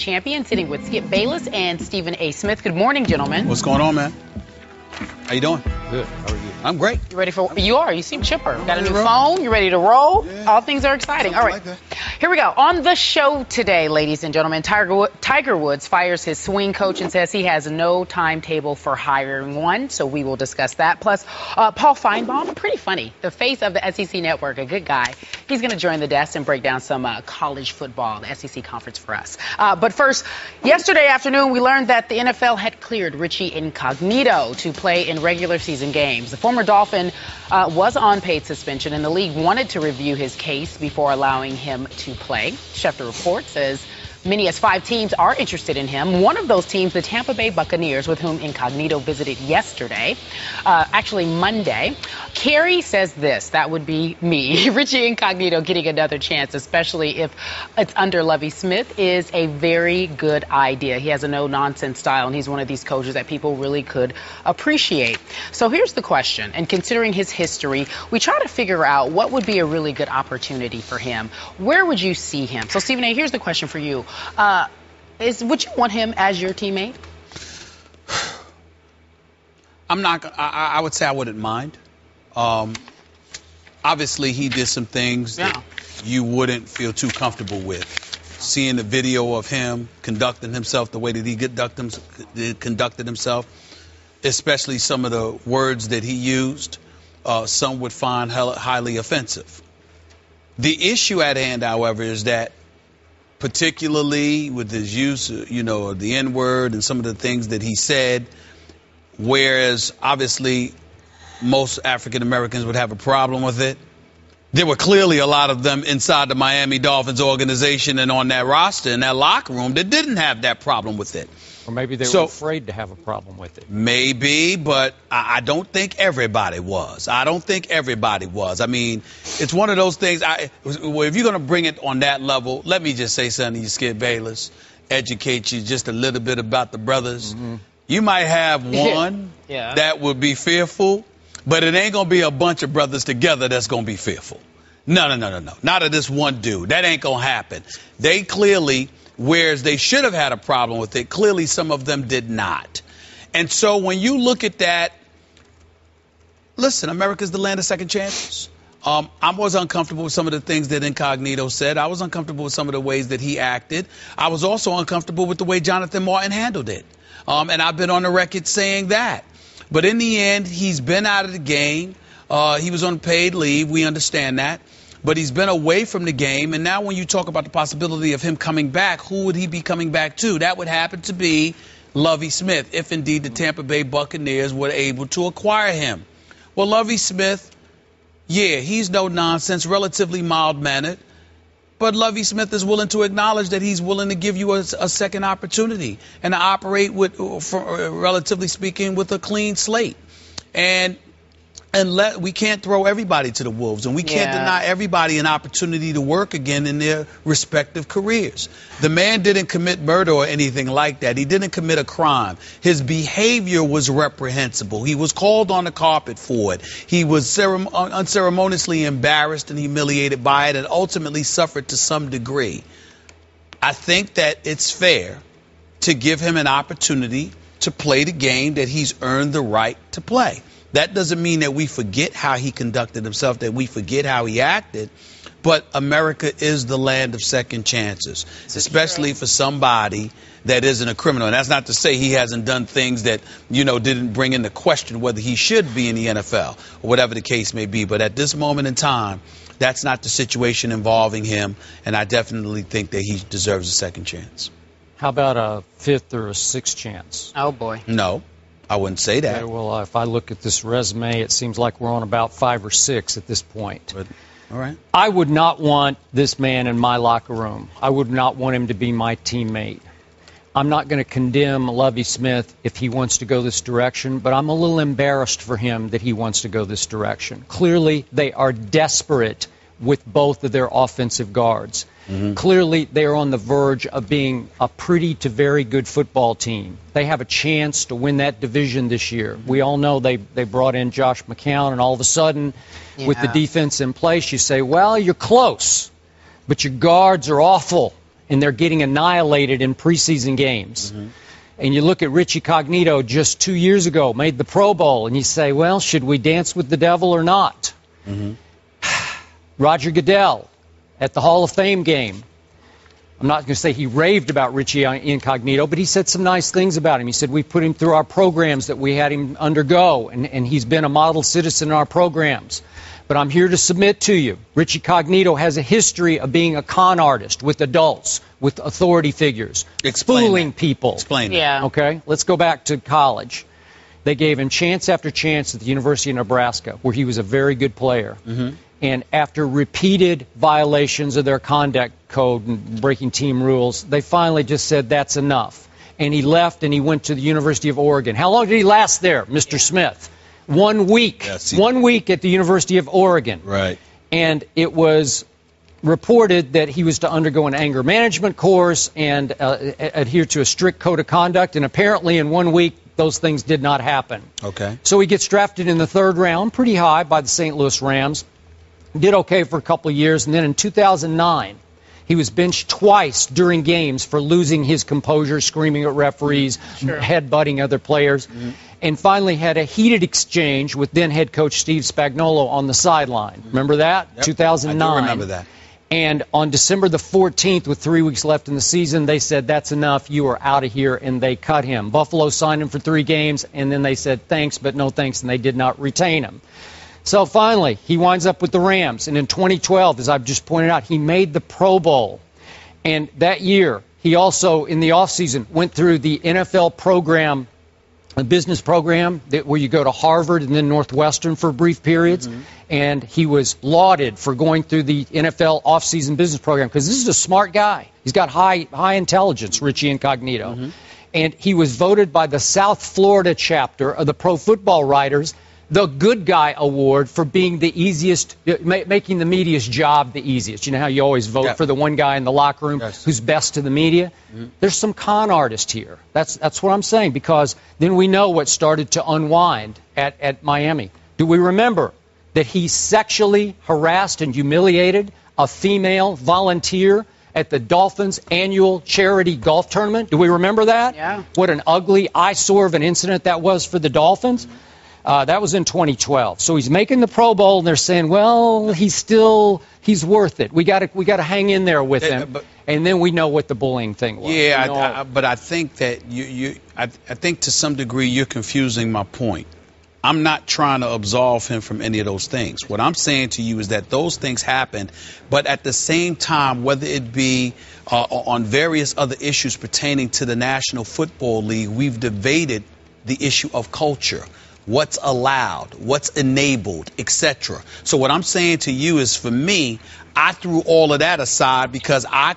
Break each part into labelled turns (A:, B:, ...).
A: Champion, sitting with Skip Bayless and Stephen A. Smith. Good morning, gentlemen.
B: What's going on, man? How you doing?
C: Good. How are you?
B: I'm great.
A: You ready for? You are. You seem chipper. Got a new phone. You ready to roll?
B: Yeah.
A: All things are exciting. All right. Here we go. On the show today, ladies and gentlemen, Tiger Woods fires his swing coach and says he has no timetable for hiring one. So we will discuss that. Plus, Paul Finebaum, pretty funny, the face of the S.E.C. network, a good guy. He's going to join the desk and break down some college football, the S.E.C. conference for us. But first, yesterday afternoon, we learned that the NFL had cleared Richie Incognito to play in regular season games. The former Dolphin was on paid suspension, and the league wanted to review his case before allowing him to play. Schefter report says many as 5 teams are interested in him. One of those teams, the Tampa Bay Buccaneers, with whom Incognito visited yesterday, actually Monday. Carrie says this, that would be me. Richie Incognito getting another chance, especially if it's under Lovie Smith, is a very good idea. He has a no-nonsense style, and he's one of these coaches that people really could appreciate. So here's the question, and considering his history, we try to figure out what would be a really good opportunity for him. Where would you see him? So, Stephen A., here's the question for you. Would you want him as your teammate?
B: I would say I wouldn't mind. Obviously, he did some things that you wouldn't feel too comfortable with. Seeing the video of him conducting himself the way that he conducted himself, especially some of the words that he used, some would find highly offensive. The issue at hand, however, is that particularly with his use, of the N-word and some of the things that he said, whereas obviously most African Americans would have a problem with it. There were clearly a lot of them inside the Miami Dolphins organization and on that roster in that locker room that didn't have that problem with it.
C: Or maybe they were afraid to have a problem with it.
B: Maybe, but I don't think everybody was. I mean, it's one of those things. If you're going to bring it on that level, let me just say something to you, Skip Bayless, educate you just a little bit about the brothers. Mm-hmm. You might have one that would be fearful, but it ain't going to be a bunch of brothers together that's going to be fearful. No. Not of this one dude. That ain't going to happen. They clearly, whereas they should have had a problem with it, clearly some of them did not. And so when you look at that, listen, America's the land of second chances. I was uncomfortable with some of the things that Incognito said. I was uncomfortable with some of the ways that he acted. I was also uncomfortable with the way Jonathan Martin handled it. And I've been on the record saying that. But in the end, he's been out of the game. He was on paid leave. We understand that. But he's been away from the game. And now when you talk about the possibility of him coming back, who would he be coming back to? That would happen to be Lovie Smith, if indeed the Tampa Bay Buccaneers were able to acquire him. Well, Lovie Smith, he's no nonsense, relatively mild-mannered. But Lovie Smith is willing to acknowledge that he's willing to give you a second opportunity and to operate with, relatively speaking, with a clean slate. And we can't throw everybody to the wolves, and we can't deny everybody an opportunity to work again in their respective careers. The man didn't commit murder or anything like that. He didn't commit a crime. His behavior was reprehensible. He was called on the carpet for it. He was unceremoniously embarrassed and humiliated by it and ultimately suffered to some degree. I think that it's fair to give him an opportunity to play the game that he's earned the right to play. That doesn't mean that we forget how he conducted himself, that we forget how he acted. But America is the land of second chances, especially for somebody that isn't a criminal. And that's not to say he hasn't done things that, didn't bring into question whether he should be in the NFL or whatever the case may be. But at this moment in time, that's not the situation involving him. And I definitely think that he deserves a second chance.
C: How about a 5th or a 6th chance?
A: Oh, boy.
B: No. I wouldn't say that.
C: Okay, well, if I look at this resume, it seems like we're on about 5 or 6 at this point.
B: But, all right.
C: I would not want this man in my locker room. I would not want him to be my teammate. I'm not going to condemn Lovie Smith if he wants to go this direction, but I'm a little embarrassed for him that he wants to go this direction. Clearly, they are desperate with both of their offensive guards. Mm-hmm. Clearly, they are on the verge of being a pretty to very good football team. They have a chance to win that division this year. We all know they brought in Josh McCown, and all of a sudden, with the defense in place, you say, well, you're close, but your guards are awful. and they're getting annihilated in preseason games. And you look at Richie Incognito just 2 years ago, made the Pro Bowl, and you say, well, should we dance with the devil or not? Roger Goodell at the Hall of Fame game. I'm not going to say he raved about Richie Incognito, but he said some nice things about him. He said we put him through our programs that we had him undergo, and he's been a model citizen in our programs. But I'm here to submit to you, Richie Incognito has a history of being a con artist with adults, with authority figures, fooling people.
B: Explain that.
A: Yeah.
C: Okay, let's go back to college. They gave him chance after chance at the University of Nebraska, where he was a very good player. And after repeated violations of their conduct code and breaking team rules, they finally just said that's enough. And he left and he went to the University of Oregon. How long did he last there, Mr. Smith? 1 week. 1 week at the University of Oregon.
B: Right.
C: And it was reported that he was to undergo an anger management course and adhere to a strict code of conduct. And apparently in 1 week, those things did not happen.
B: Okay.
C: So he gets drafted in the 3rd round, pretty high, by the St. Louis Rams. Did okay for a couple of years, and then in 2009, he was benched twice during games for losing his composure, screaming at referees, headbutting other players, and finally had a heated exchange with then head coach Steve Spagnuolo on the sideline. Remember that?
B: Yep.
C: 2009.
B: I do remember that.
C: And on December the 14th, with 3 weeks left in the season, they said, that's enough, you are out of here, and they cut him. Buffalo signed him for 3 games, and then they said thanks, but no thanks, and they did not retain him. So finally, he winds up with the Rams. And in 2012, as I've just pointed out, he made the Pro Bowl. And that year, he also, in the offseason, went through the NFL program, a business program where you go to Harvard and then Northwestern for brief periods. And he was lauded for going through the NFL offseason business program because this is a smart guy. He's got high intelligence, Richie Incognito. And he was voted by the South Florida chapter of the Pro Football Writers the Good Guy Award for being the easiest, making the media's job the easiest. You know how you always vote for the one guy in the locker room who's best to the media? There's some con artist here. That's what I'm saying, because then we know what started to unwind at Miami. Do we remember that he sexually harassed and humiliated a female volunteer at the Dolphins' annual charity golf tournament? Do we remember that?
A: Yeah. What
C: an ugly eyesore of an incident that was for the Dolphins. That was in 2012. So he's making the Pro Bowl, and they're saying, well, he's worth it. We got to hang in there with him. And then we know what the bullying thing was.
B: Yeah, but I think that I think to some degree you're confusing my point. I'm not trying to absolve him from any of those things. What I'm saying to you is that those things happened, but at the same time, whether it be on various other issues pertaining to the National Football League, we've debated the issue of culture. What's allowed, what's enabled, etc. So what I'm saying to you is, for me, I threw all of that aside because I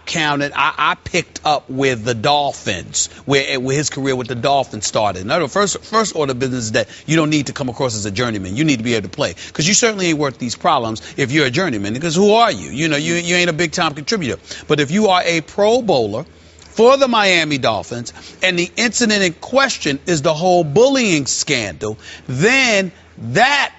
B: picked up with the Dolphins, where his career with the Dolphins started. Now, the first order of business is that you don't need to come across as a journeyman. You need to be able to play, because you certainly ain't worth these problems if you're a journeyman, because who are you? You know, you ain't a big-time contributor. But if you are a Pro Bowler for the Miami Dolphins, and the incident in question is the whole bullying scandal, then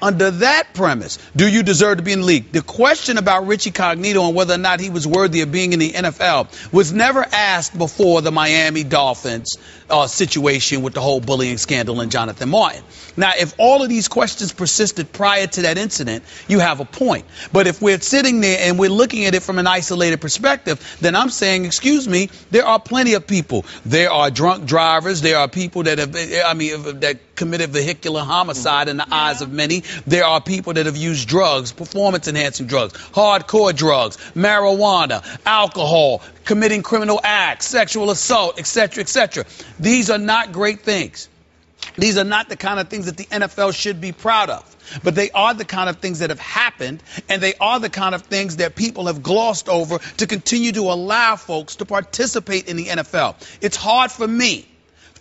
B: under that premise, do you deserve to be in the league? The question about Richie Incognito and whether or not he was worthy of being in the NFL was never asked before the Miami Dolphins situation with the whole bullying scandal and Jonathan Martin. Now, if all of these questions persisted prior to that incident, you have a point. But if we're sitting there and we're looking at it from an isolated perspective, then I'm saying, excuse me, there are plenty of people. There are drunk drivers. There are people that that committed vehicular homicide in the eyes of many. There are people that have used drugs, performance-enhancing drugs, hardcore drugs, marijuana, alcohol, committing criminal acts, sexual assault, etc., etc. These are not great things. These are not the kind of things that the NFL should be proud of. But they are the kind of things that have happened, and they are the kind of things that people have glossed over to continue to allow folks to participate in the NFL. It's hard for me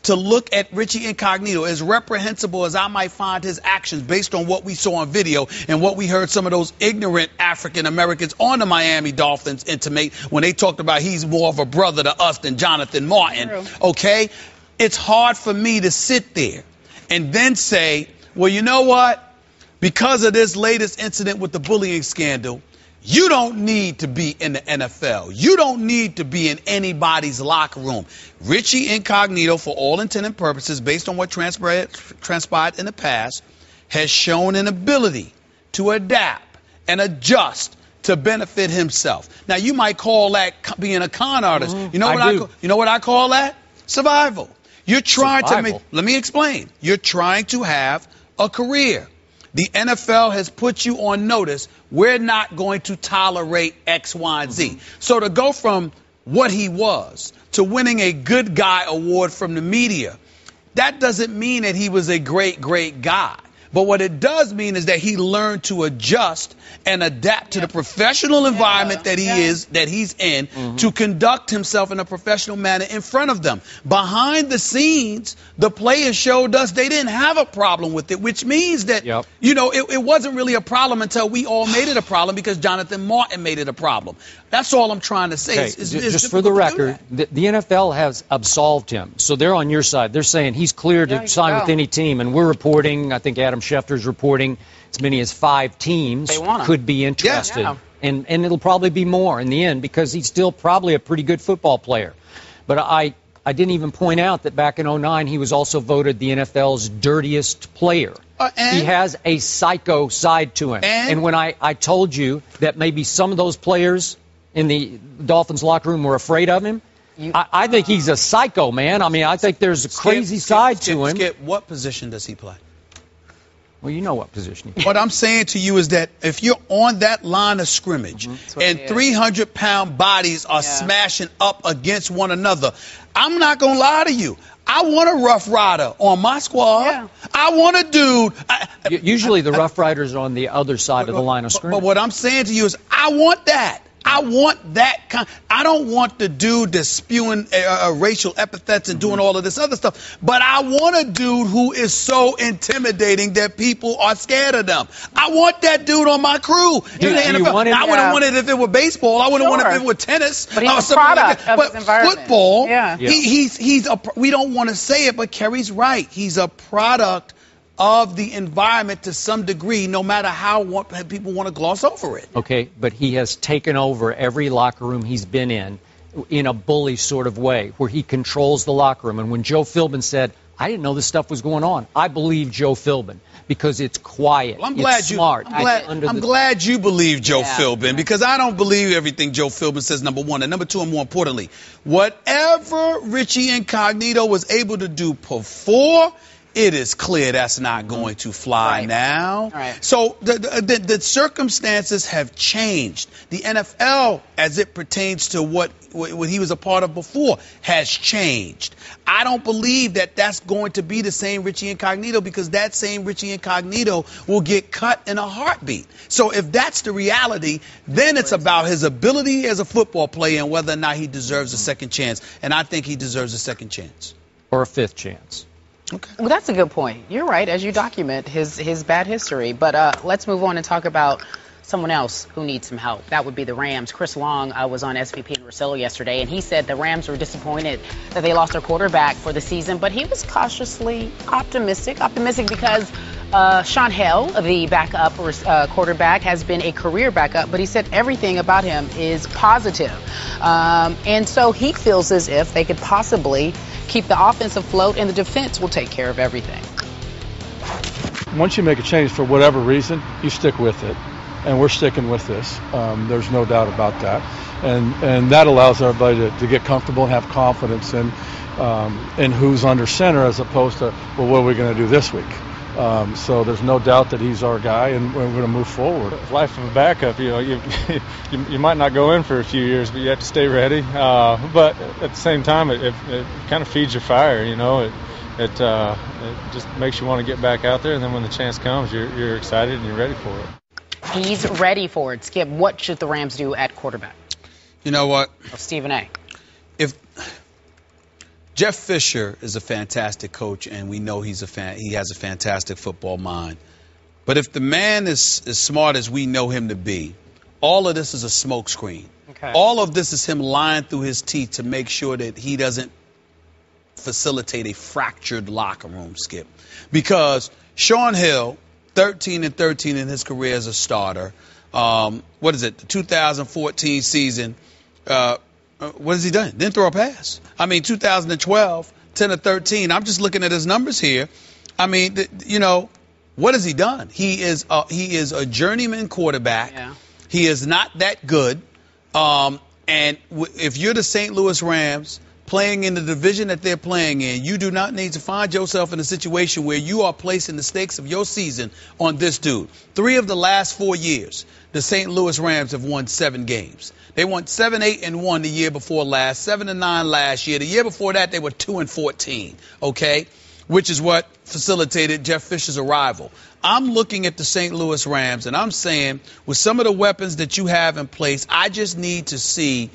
B: to look at Richie Incognito, as reprehensible as I might find his actions based on what we saw on video and what we heard some of those ignorant African Americans on the Miami Dolphins intimate when they talked about he's more of a brother to us than Jonathan Martin. Okay? It's hard for me to sit there and then say, well, you know what? Because of this latest incident with the bullying scandal, You don't need to be in the NFL. You don't need to be in anybody's locker room. Richie Incognito, for all intent and purposes, based on what transpired in the past, has shown an ability to adapt and adjust to benefit himself. Now, you might call that being a con artist. You know what I call that? Survival. You're trying to make, let me explain. You're trying to have a career. The NFL has put you on notice. We're not going to tolerate X, Y, and Z. So to go from what he was to winning a good guy award from the media, that doesn't mean that he was a great, great guy. But what it does mean is that he learned to adjust and adapt to the professional environment that he's in to conduct himself in a professional manner in front of them. Behind the scenes, the players showed us they didn't have a problem with it, which means that, you know, it wasn't really a problem until we all made it a problem because Jonathan Martin made it a problem. That's all I'm trying to say.
C: Okay. Just for the record, the NFL has absolved him. So they're on your side. They're saying he's cleared to sign with any team. And we're reporting, I think Adam Schefter's reporting, as many as 5 teams could be interested. And it'll probably be more in the end because he's still probably a pretty good football player. But I didn't even point out that back in 2009 he was also voted the NFL's dirtiest player. He has a psycho side to him. And when I told you that maybe some of those players in the Dolphins locker room were afraid of him, I think he's a psycho, man. I mean, I think there's a crazy side to him.
B: Skip, what position does he play?
C: Well, you know what position he plays.
B: What I'm saying to you is that if you're on that line of scrimmage and 300-pound bodies are smashing up against one another, I'm not going to lie to you. I want a Rough Rider on my squad. I want a dude.
C: Usually the Rough Riders are on the other side of the line of scrimmage.
B: But what I'm saying to you is I want that. I want that kind. I don't want the dude that's spewing racial epithets and doing all of this other stuff. But I want a dude who is so intimidating that people are scared of them. I want that dude on my crew. I wouldn't want it if it were baseball. I wouldn't want it if it were tennis.
A: But he's a product of his environment.
B: Football, we don't want to say it, but Kerry's right. He's a product of the environment to some degree, no matter how people want to gloss over it.
C: Okay, but he has taken over every locker room he's been in a bully sort of way, where he controls the locker room. And when Joe Philbin said, I didn't know this stuff was going on, I believe Joe Philbin because it's quiet, it's smart.
B: I'm glad you believe Joe Philbin because I don't believe everything Joe Philbin says, number one. And number two, and more importantly, whatever Richie Incognito was able to do before, it is clear that's not going to fly now. So the circumstances have changed. The NFL, as it pertains to what he was a part of before, has changed. I don't believe that that's going to be the same Richie Incognito because that same Richie Incognito will get cut in a heartbeat. So if that's the reality, then it's about his ability as a football player and whether or not he deserves a second chance. And I think he deserves a second chance.
C: Or a fifth chance.
A: Okay. Well, that's a good point. You're right, as you document his bad history. But let's move on and talk about someone else who needs some help. That would be the Rams. Chris Long was on SVP and Rosillo yesterday, and he said the Rams were disappointed that they lost their quarterback for the season, but he was cautiously optimistic because Sean Hill, the backup quarterback, has been a career backup, but he said everything about him is positive. And so he feels as if they could possibly keep the offense afloat and the defense will take care of everything.
D: Once you make a change for whatever reason, you stick with it. And we're sticking with this. There's no doubt about that. And that allows everybody to get comfortable and have confidence in who's under center as opposed to, well, what are we going to do this week? So there's no doubt that he's our guy, and we're going to move forward.
E: Life of a backup, you might not go in for a few years, but you have to stay ready. But at the same time, it kind of feeds your fire, It just makes you want to get back out there, and then when the chance comes, you're excited and you're ready for it.
A: He's ready for it. Skip, what should the Rams do at quarterback?
B: You know what?
A: Stephen A.
B: If Jeff Fisher is a fantastic coach, and we know he has a fantastic football mind. But if the man is as smart as we know him to be, all of this is a smokescreen. All of this is him lying through his teeth to make sure that he doesn't facilitate a fractured locker room, Skip. Because Sean Hill, 13-13 in his career as a starter, what is it, the 2014 season, what has he done? Didn't throw a pass. I mean, 2012, 10 or 13. I'm just looking at his numbers here. I mean, what has he done? He is a journeyman quarterback.
A: Yeah.
B: He is not that good. And if you're the St. Louis Rams playing in the division that they're playing in, you do not need to find yourself in a situation where you are placing the stakes of your season on this dude. 3 of the last 4 years, the St. Louis Rams have won 7 games. They won 7-8-1 the year before last, 7-9 last year. The year before that, they were 2-14, okay, which is what facilitated Jeff Fisher's arrival. I'm looking at the St. Louis Rams, and I'm saying with some of the weapons that you have in place, I just need to see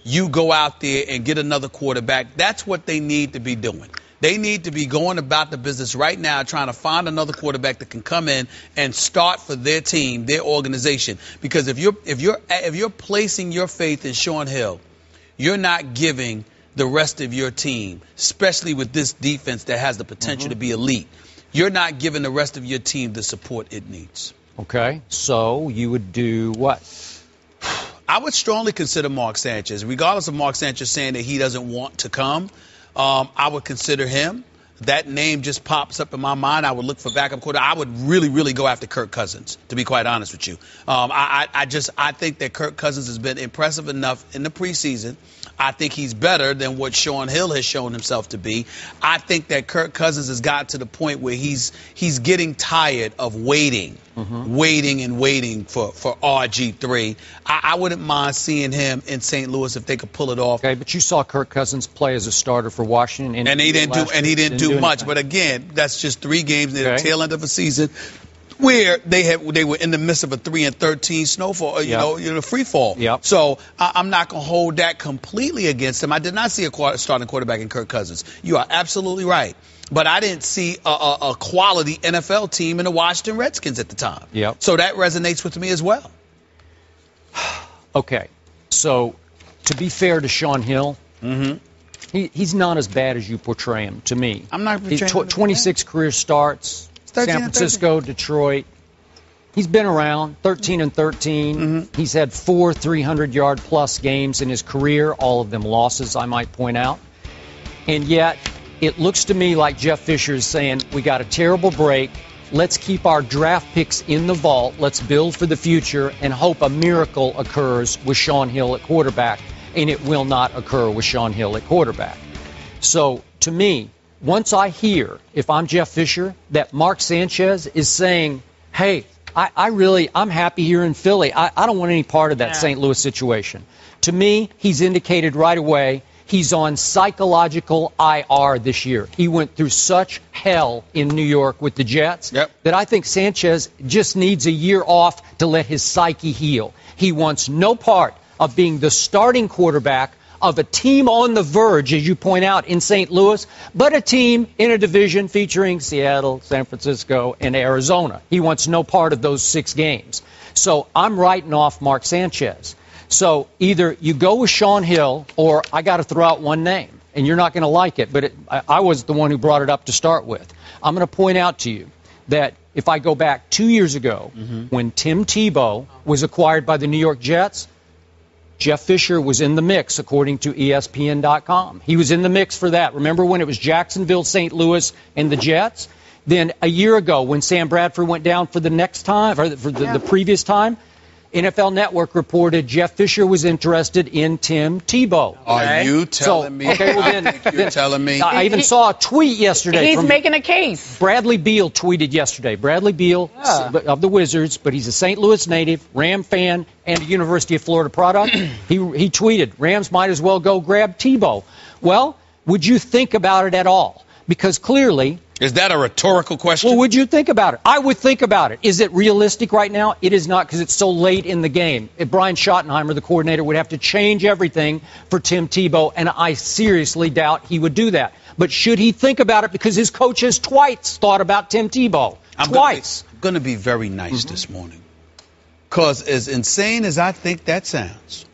B: you go out there and get another quarterback. That's what they need to be doing. They need to be going about the business right now, trying to find another quarterback that can come in and start for their team, their organization. Because if you're placing your faith in Sean Hill, you're not giving the rest of your team, especially with this defense that has the potential to be elite, you're not giving the rest of your team the support it needs.
C: Okay, so you would do what?
B: I would strongly consider Mark Sanchez, regardless of Mark Sanchez saying that he doesn't want to come. I would consider him. That name just pops up in my mind. I would look for backup quarterback. I would really, really go after Kirk Cousins, to be quite honest with you. I think that Kirk Cousins has been impressive enough in the preseason. I think he's better than what Sean Hill has shown himself to be. I think that Kirk Cousins has gotten to the point where he's getting tired of waiting for RG3. I wouldn't mind seeing him in St. Louis if they could pull it off.
C: Okay, but you saw Kirk Cousins play as a starter for Washington,
B: and he didn't do much. But again, that's just 3 games near the tail end of a season where they were in the midst of a 3-13 snowfall, free fall.
C: Yep.
B: So I'm not going to hold that completely against him. I did not see a starting quarterback in Kirk Cousins. You are absolutely right. But I didn't see a quality NFL team in the Washington Redskins at the time.
C: Yep.
B: So that resonates with me as well.
C: Okay. So to be fair to Sean Hill, he's not as bad as you portray him to me.
B: I'm not portraying him
C: 26 career starts. San Francisco, Detroit. He's been around, 13-13. He's had 4 300-yard-plus games in his career, all of them losses, I might point out. And yet, it looks to me like Jeff Fisher is saying, we got a terrible break. Let's keep our draft picks in the vault. Let's build for the future and hope a miracle occurs with Sean Hill at quarterback. And it will not occur with Sean Hill at quarterback. So, to me, once I hear, if I'm Jeff Fisher, that Mark Sanchez is saying, hey, I'm happy here in Philly. I don't want any part of that St. Louis situation. To me, he's indicated right away he's on psychological IR this year. He went through such hell in New York with the Jets that I think Sanchez just needs a year off to let his psyche heal. He wants no part of being the starting quarterback of a team on the verge, as you point out, in St. Louis, but a team in a division featuring Seattle, San Francisco, and Arizona. He wants no part of those 6 games. So I'm writing off Mark Sanchez. So either you go with Sean Hill, or I got to throw out one name, and you're not going to like it, but I was the one who brought it up to start with. I'm going to point out to you that if I go back 2 years ago, when Tim Tebow was acquired by the New York Jets, Jeff Fisher was in the mix, according to ESPN.com. He was in the mix for that. Remember when it was Jacksonville, St. Louis, and the Jets? Then a year ago, when Sam Bradford went down for the next time, or for the previous time, NFL Network reported Jeff Fisher was interested in Tim Tebow.
B: Are you telling me?
C: Okay, well then,
B: you're telling me.
C: I even saw a tweet yesterday.
A: He's making a case.
C: Bradley Beal tweeted yesterday. Bradley Beal of the Wizards, but he's a St. Louis native, Ram fan, and a University of Florida product. He tweeted, Rams might as well go grab Tebow. Well, would you think about it at all? Because clearly...
B: Is that a rhetorical question?
C: Well, would you think about it? I would think about it. Is it realistic right now? It is not, because it's so late in the game. If Brian Schottenheimer, the coordinator, would have to change everything for Tim Tebow, and I seriously doubt he would do that. But should he think about it? Because his coach has twice thought about Tim Tebow. Twice.
B: I'm going to be very nice this morning. Because as insane as I think that sounds,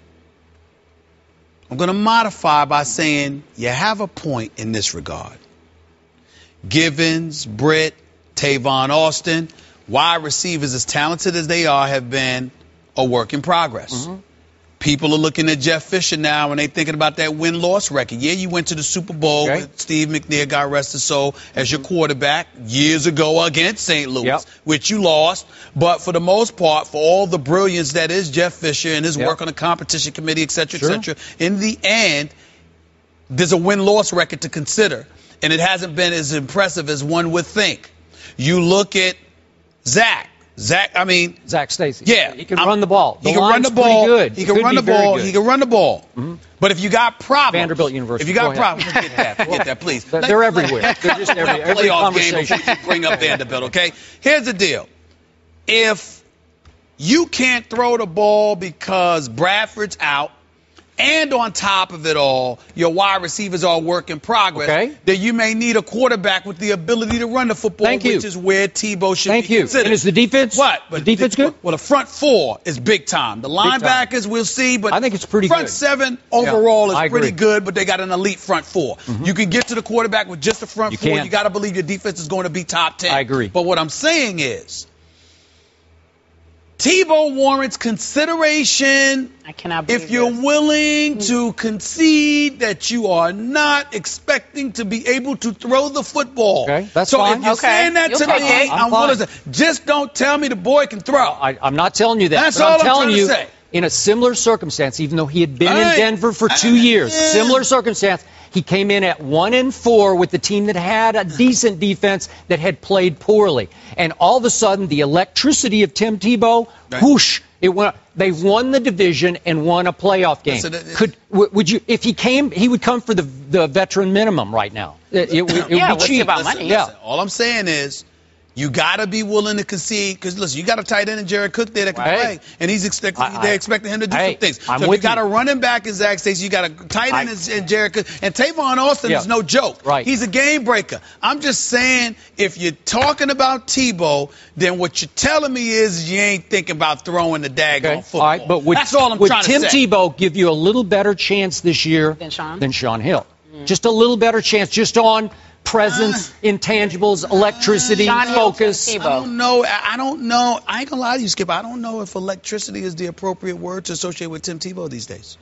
B: I'm going to modify by saying you have a point in this regard. Givens, Britt, Tavon Austin, wide receivers as talented as they are, have been a work in progress. People are looking at Jeff Fisher now and they thinking about that win-loss record. Yeah, you went to the Super Bowl with Steve McNair, God rest his soul, as your quarterback years ago against St. Louis, which you lost. But for the most part, for all the brilliance that is Jeff Fisher and his work on the competition committee, et cetera, in the end, there's a win-loss record to consider. And it hasn't been as impressive as one would think. You look at Zach,
C: Zach Stacy.
B: Yeah.
C: He can run the ball.
B: He can run the ball.
C: Good.
B: He can run the ball. He can run the ball. But if you got problems.
C: Vanderbilt University.
B: If you got problems, forget that, please.
C: They're everywhere. They're just every conversation.
B: Game bring up Vanderbilt, okay? Here's the deal. If you can't throw the ball because Bradford's out, and on top of it all, your wide receivers are work in progress, then you may need a quarterback with the ability to run the football, which is where Tebow should be considered.
C: And is the defense?
B: What?
C: The defense good?
B: Well, the front four is big time. The linebackers, we'll see, but
C: I think it's pretty
B: front
C: good.
B: seven overall is pretty good, but they got an elite front four. You can get to the quarterback with just the front four. You got to believe your defense is going to be top 10.
C: I agree.
B: But what I'm saying is, Tebow warrants consideration if you're willing to concede that you are not expecting to be able to throw the football.
C: That's
B: so
C: fine.
B: if you're saying that to me, I'm willing to just don't tell me the boy can throw.
C: I'm not telling you that.
B: That's
C: but
B: all
C: I'm telling
B: trying
C: you,
B: to say.
C: In a similar circumstance, even though he had been in Denver for 2 years, similar circumstance, he came in at 1-4 with the team that had a decent defense that had played poorly. And all of a sudden, the electricity of Tim Tebow, whoosh, it went. They won the division and won a playoff game. Would you, if he came, he would come for the veteran minimum right now. It would be cheap.
A: About money.
B: Listen, all I'm saying is, you got to be willing to concede because, listen, you got a tight end in Jared Cook there that can play, and they're expecting him to do some things. So if you got a running back in Zach Stacy, you got a tight end in Jared Cook, and Tavon Austin is no joke. He's a game breaker. I'm just saying, if you're talking about Tebow, then what you're telling me is you ain't thinking about throwing the daggone football.
C: All right, but
B: that's all I'm trying to say.
C: Would Tim Tebow give you a little better chance this year than Sean Hill? Just a little better chance, just on presence, intangibles, electricity, focus.
B: I don't know. I ain't gonna lie to you, Skip. I don't know if electricity is the appropriate word to associate with Tim Tebow these days.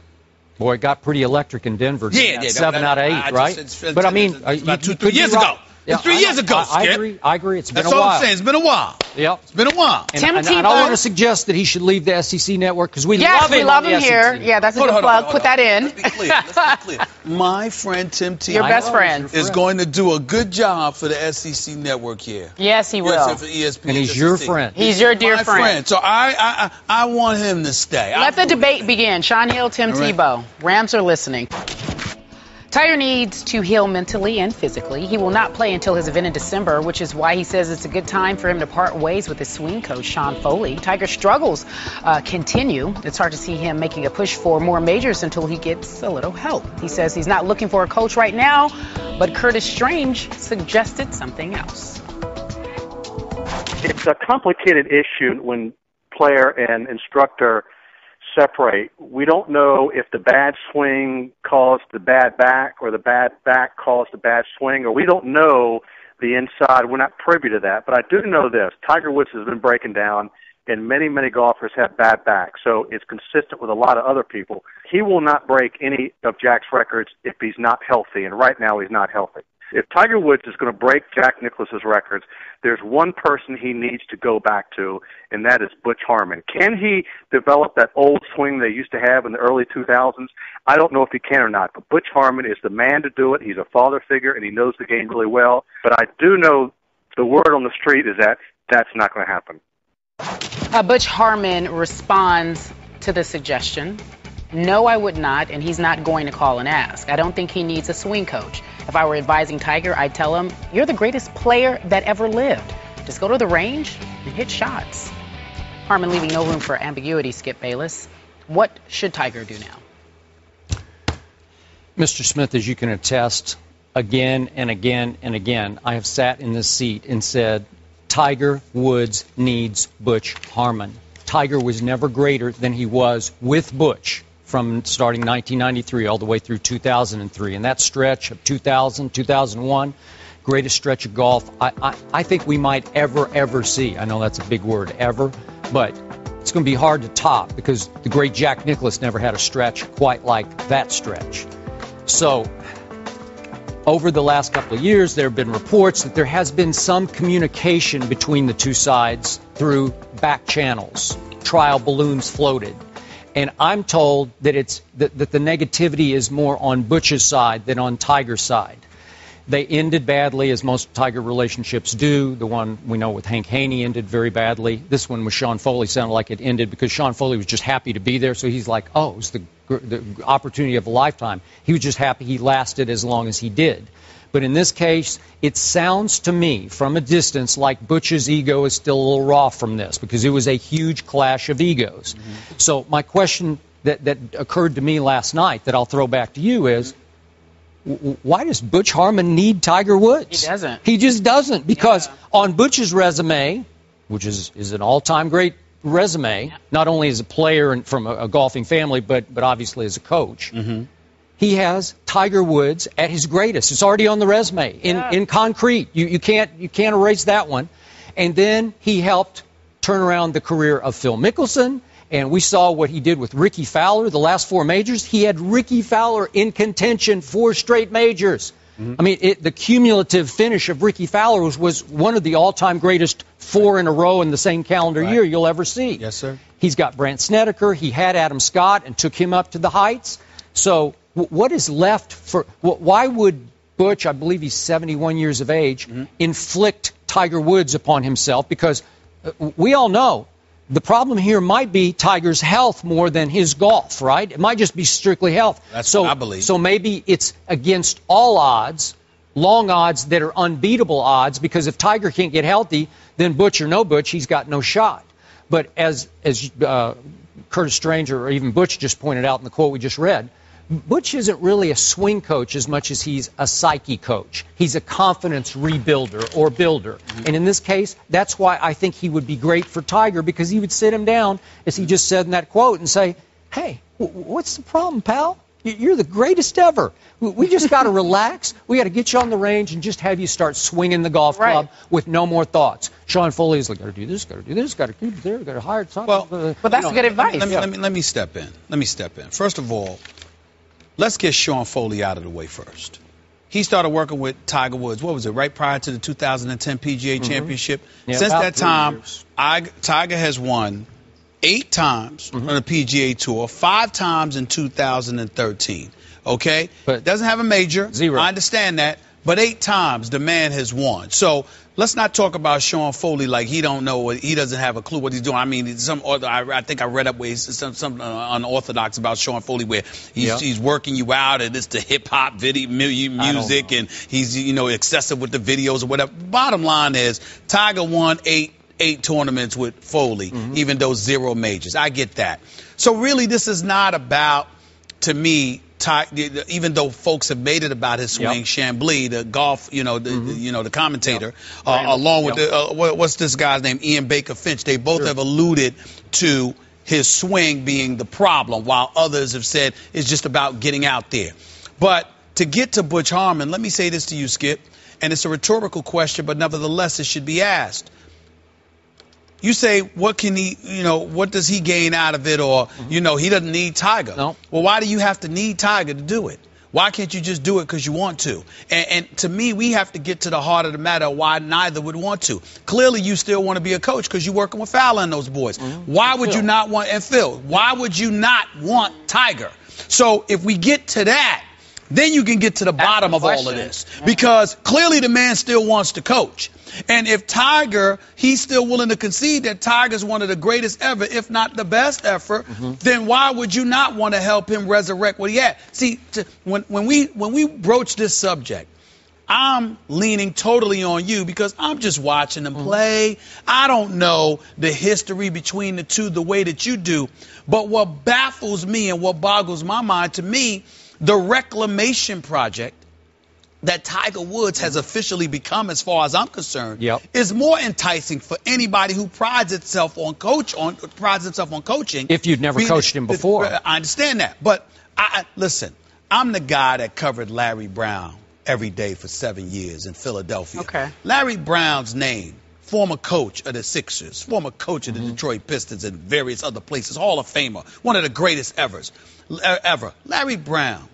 C: Boy, it got pretty electric in Denver.
B: Yeah,
C: 7 out of 8, right? But I mean,
B: about 2-3 years ago. It's 3 years ago, Skip.
C: I agree. It's been a while.
B: That's all I'm saying. It's been a while.
C: Yep.
B: It's been a while.
C: And I don't want to suggest that he should leave the S.E.C. network because we love him.
A: We love him here. Yeah, that's a good plug. Put that in.
B: Let's be clear. My friend Tim Tebow,
A: your best friend,
B: is going to do a good job for the S.E.C. network here.
A: Yes, he will.
B: For ESPN,
C: and he's your friend.
A: He's your dear friend.
B: So I want him to stay.
A: Let the debate begin. Sean Hill, Tim Tebow. Rams are listening. Tiger needs to heal mentally and physically. He will not play until his event in December, which is why he says it's a good time for him to part ways with his swing coach, Sean Foley. Tiger's struggles continue. It's hard to see him making a push for more majors until he gets a little help. He says he's not looking for a coach right now, but Curtis Strange suggested something else.
F: It's a complicated issue when player and instructor separate. We don't know if the bad swing caused the bad back or the bad back caused the bad swing, or we don't know the inside. We're not privy to that. But I do know this. Tiger Woods has been breaking down, and many, many golfers have bad backs. So it's consistent with a lot of other people. He will not break any of Jack's records if he's not healthy, and right now he's not healthy. If Tiger Woods is going to break Jack Nicklaus's records, there's one person he needs to go back to, and that is Butch Harmon. Can he develop that old swing they used to have in the early 2000s? I don't know if he can or not, but Butch Harmon is the man to do it. He's a father figure, and he knows the game really well. But I do know the word on the street is that that's not going to happen.
A: Butch Harmon responds to the suggestion. No, I would not, and he's not going to call and ask. I don't think he needs a swing coach. If I were advising Tiger, I'd tell him, you're the greatest player that ever lived. Just go to the range and hit shots. Harmon leaving no room for ambiguity, Skip Bayless. What should Tiger do now?
C: Mr. Smith, as you can attest, again and again and again, I have sat in this seat and said, Tiger Woods needs Butch Harmon. Tiger was never greater than he was with Butch from starting 1993 all the way through 2003. And that stretch of 2000, 2001, greatest stretch of golf I think we might ever see. I know that's a big word, ever, but it's going to be hard to top because the great Jack Nicklaus never had a stretch quite like that stretch. So over the last couple of years, there have been reports that there has been some communication between the two sides through back channels, trial balloons floated. And I'm told that that the negativity is more on Butch's side than on Tiger's side. They ended badly, as most Tiger relationships do. The one we know with Hank Haney ended very badly. This one with Sean Foley sounded like it ended because Sean Foley was just happy to be there. So he's like, oh, it was the opportunity of a lifetime. He was just happy he lasted as long as he did. But in this case, it sounds to me from a distance like Butch's ego is still a little raw from this because it was a huge clash of egos. Mm-hmm. So my question that occurred to me last night that I'll throw back to you is, why does Butch Harmon need Tiger Woods?
A: He doesn't.
C: He just doesn't, because on Butch's resume, which is an all-time great resume, not only as a player and from a golfing family, but obviously as a coach, he has Tiger Woods at his greatest. It's already on the resume in concrete. You can't erase that one. And then he helped turn around the career of Phil Mickelson. And we saw what he did with Ricky Fowler the last 4 majors. He had Ricky Fowler in contention 4 straight majors. I mean, the cumulative finish of Ricky Fowler was one of the all-time greatest 4 in a row in the same calendar year you'll ever see.
B: Yes, sir.
C: He's got Brandt Snedeker. He had Adam Scott and took him up to the heights. So what is left for – why would Butch, I believe he's 71 years of age, inflict Tiger Woods upon himself? Because we all know – the problem here might be Tiger's health more than his golf, right? It might just be strictly health.
B: That's what I believe.
C: So maybe it's against all odds, long odds that are unbeatable odds, because if Tiger can't get healthy, then Butch or no Butch, he's got no shot. But as Curtis Stranger or even Butch just pointed out in the quote we just read, Butch isn't really a swing coach as much as he's a psyche coach. He's a confidence rebuilder or builder. And in this case, that's why I think he would be great for Tiger, because he would sit him down, as he just said in that quote, and say, hey, what's the problem, pal? You're the greatest ever. We just got to relax. We got to get you on the range and just have you start swinging the golf club with no more thoughts. Sean Foley is like, got to do this, got to do this, got to keep it there, got to hire something.
A: Well, that's good advice.
B: Let me step in. First of all, let's get Sean Foley out of the way first. He started working with Tiger Woods, what was it, right prior to the 2010 PGA Championship?
C: Yeah,
B: since that time,
C: Tiger
B: has won 8 times on the PGA Tour, 5 times in 2013, okay?
C: But
B: doesn't have a major.
C: 0.
B: I understand that. But 8 times the man has won. So let's not talk about Sean Foley like he don't know, he doesn't have a clue what he's doing. I mean, I think I read up where some unorthodox about Sean Foley, where he's working you out, and it's the hip hop video music, and he's excessive with the videos or whatever. Bottom line is, Tiger won 8 tournaments with Foley, even though 0 majors. I get that. So really, this is not about, to me, even though folks have made it about his swing, Chambly, the golf, the commentator, along with what's this guy's name, Ian Baker Finch, they both have alluded to his swing being the problem, while others have said it's just about getting out there. But to get to Butch Harmon, let me say this to you, Skip, and it's a rhetorical question, but nevertheless it should be asked. You say, what can he, what does he gain out of it? Or, he doesn't need Tiger.
C: No.
B: Well, why do you have to need Tiger to do it? Why can't you just do it because you want to? And to me, we have to get to the heart of the matter why neither would want to. Clearly, you still want to be a coach because you're working with Fowler and those boys. Why would you not want, and Phil, why would you not want Tiger? So if we get to that, then you can get to the bottom of all of this. Because clearly the man still wants to coach. And if Tiger, he's still willing to concede that Tiger's one of the greatest ever, if not the best ever, then why would you not want to help him resurrect what he had? See, when we broach this subject, I'm leaning totally on you because I'm just watching them play. I don't know the history between the two the way that you do. But what baffles me and what boggles my mind, to me, the reclamation project that Tiger Woods has officially become, as far as I'm concerned, is more enticing for anybody who prides itself on coaching.
C: If you'd never coached him before.
B: I understand that. But listen, I'm the guy that covered Larry Brown every day for 7 years in Philadelphia.
A: Okay.
B: Larry Brown's name former coach of the Sixers, former coach of the Detroit Pistons and various other places, Hall of Famer, one of the greatest ever. Larry Brown,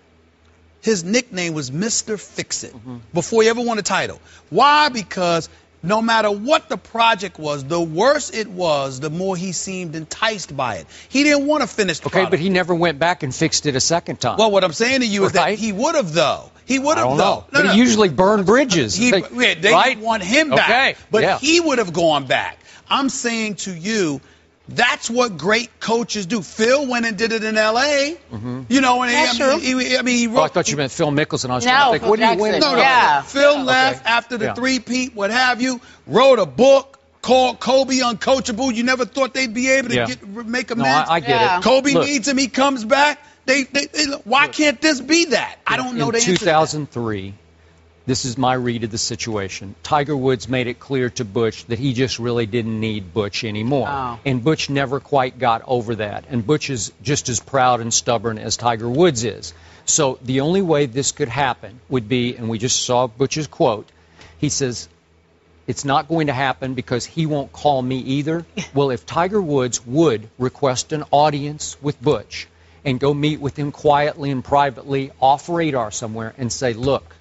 B: his nickname was Mr. Fix-It before he ever won a title. Why? Because no matter what the project was, the worse it was, the more he seemed enticed by it. He didn't want to finish the product.
C: But he never went back and fixed it a second time.
B: Well, what I'm saying to you is that he would have, though. He would have, though.
C: But he usually burned bridges.
B: They didn't want him back. But he would have gone back. I'm saying to you, that's what great coaches do. Phil went and did it in L.A. You know, and he wrote.
C: I thought you meant Phil Mickelson. I was trying to think, what do you win?
B: No. Phil left after the three-peat, what have you, wrote a book called Kobe Uncoachable. You never thought they'd be able to make amends?
C: No, I get it.
B: Kobe needs him. He comes back. Why can't this be that? I don't know the answer. In 2003,
C: this is my read of the situation. Tiger Woods made it clear to Butch that he just really didn't need Butch anymore. Oh. And Butch never quite got over that. And Butch is just as proud and stubborn as Tiger Woods is. So the only way this could happen would be, and we just saw Butch's quote, he says, it's not going to happen because he won't call me either. Well, if Tiger Woods would request an audience with Butch and go meet with him quietly and privately off radar somewhere and say, look,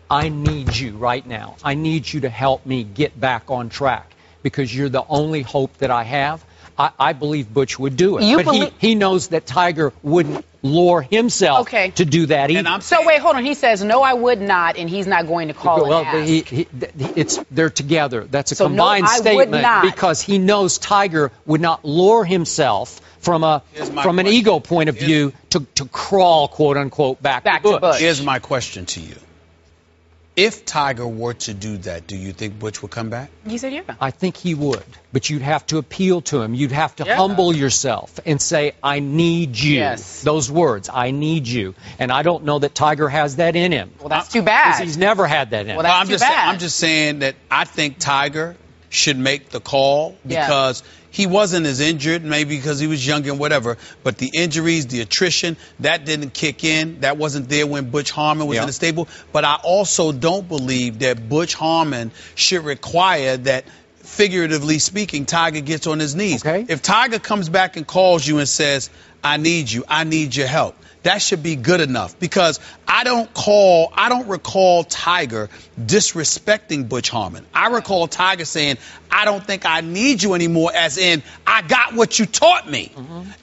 C: I need you right now. I need you to help me get back on track because you're the only hope that I have. I believe Butch would do it. But he knows that Tiger wouldn't lure himself to do that either.
A: So wait, hold on. He says, no, I would not, and he's not going to call and ask.
C: They're together. That's a combined statement because he knows Tiger would not lure himself from an ego point of view to crawl, quote unquote, back to Butch.
B: Here's my question to you. If Tiger were to do that, do you think Butch would come back?
A: You said yeah.
C: I think he would, but you'd have to appeal to him. You'd have to humble yourself and say, I need you. Yes. Those words, I need you. And I don't know that Tiger has that in him.
A: Well, that's too bad.
C: Because he's never had that in him.
A: Well, that's too bad.
B: I'm just saying that I think Tiger should make the call because he wasn't as injured, maybe because he was young and whatever, but the injuries, the attrition, that didn't kick in. That wasn't there when Butch Harmon was in the stable. But I also don't believe that Butch Harmon should require that, figuratively speaking, Tiger gets on his knees. If Tiger comes back and calls you and says, I need you, I need your help, that should be good enough because I don't recall Tiger disrespecting Butch Harmon. I recall Tiger saying, I don't think I need you anymore, as in, I got what you taught me.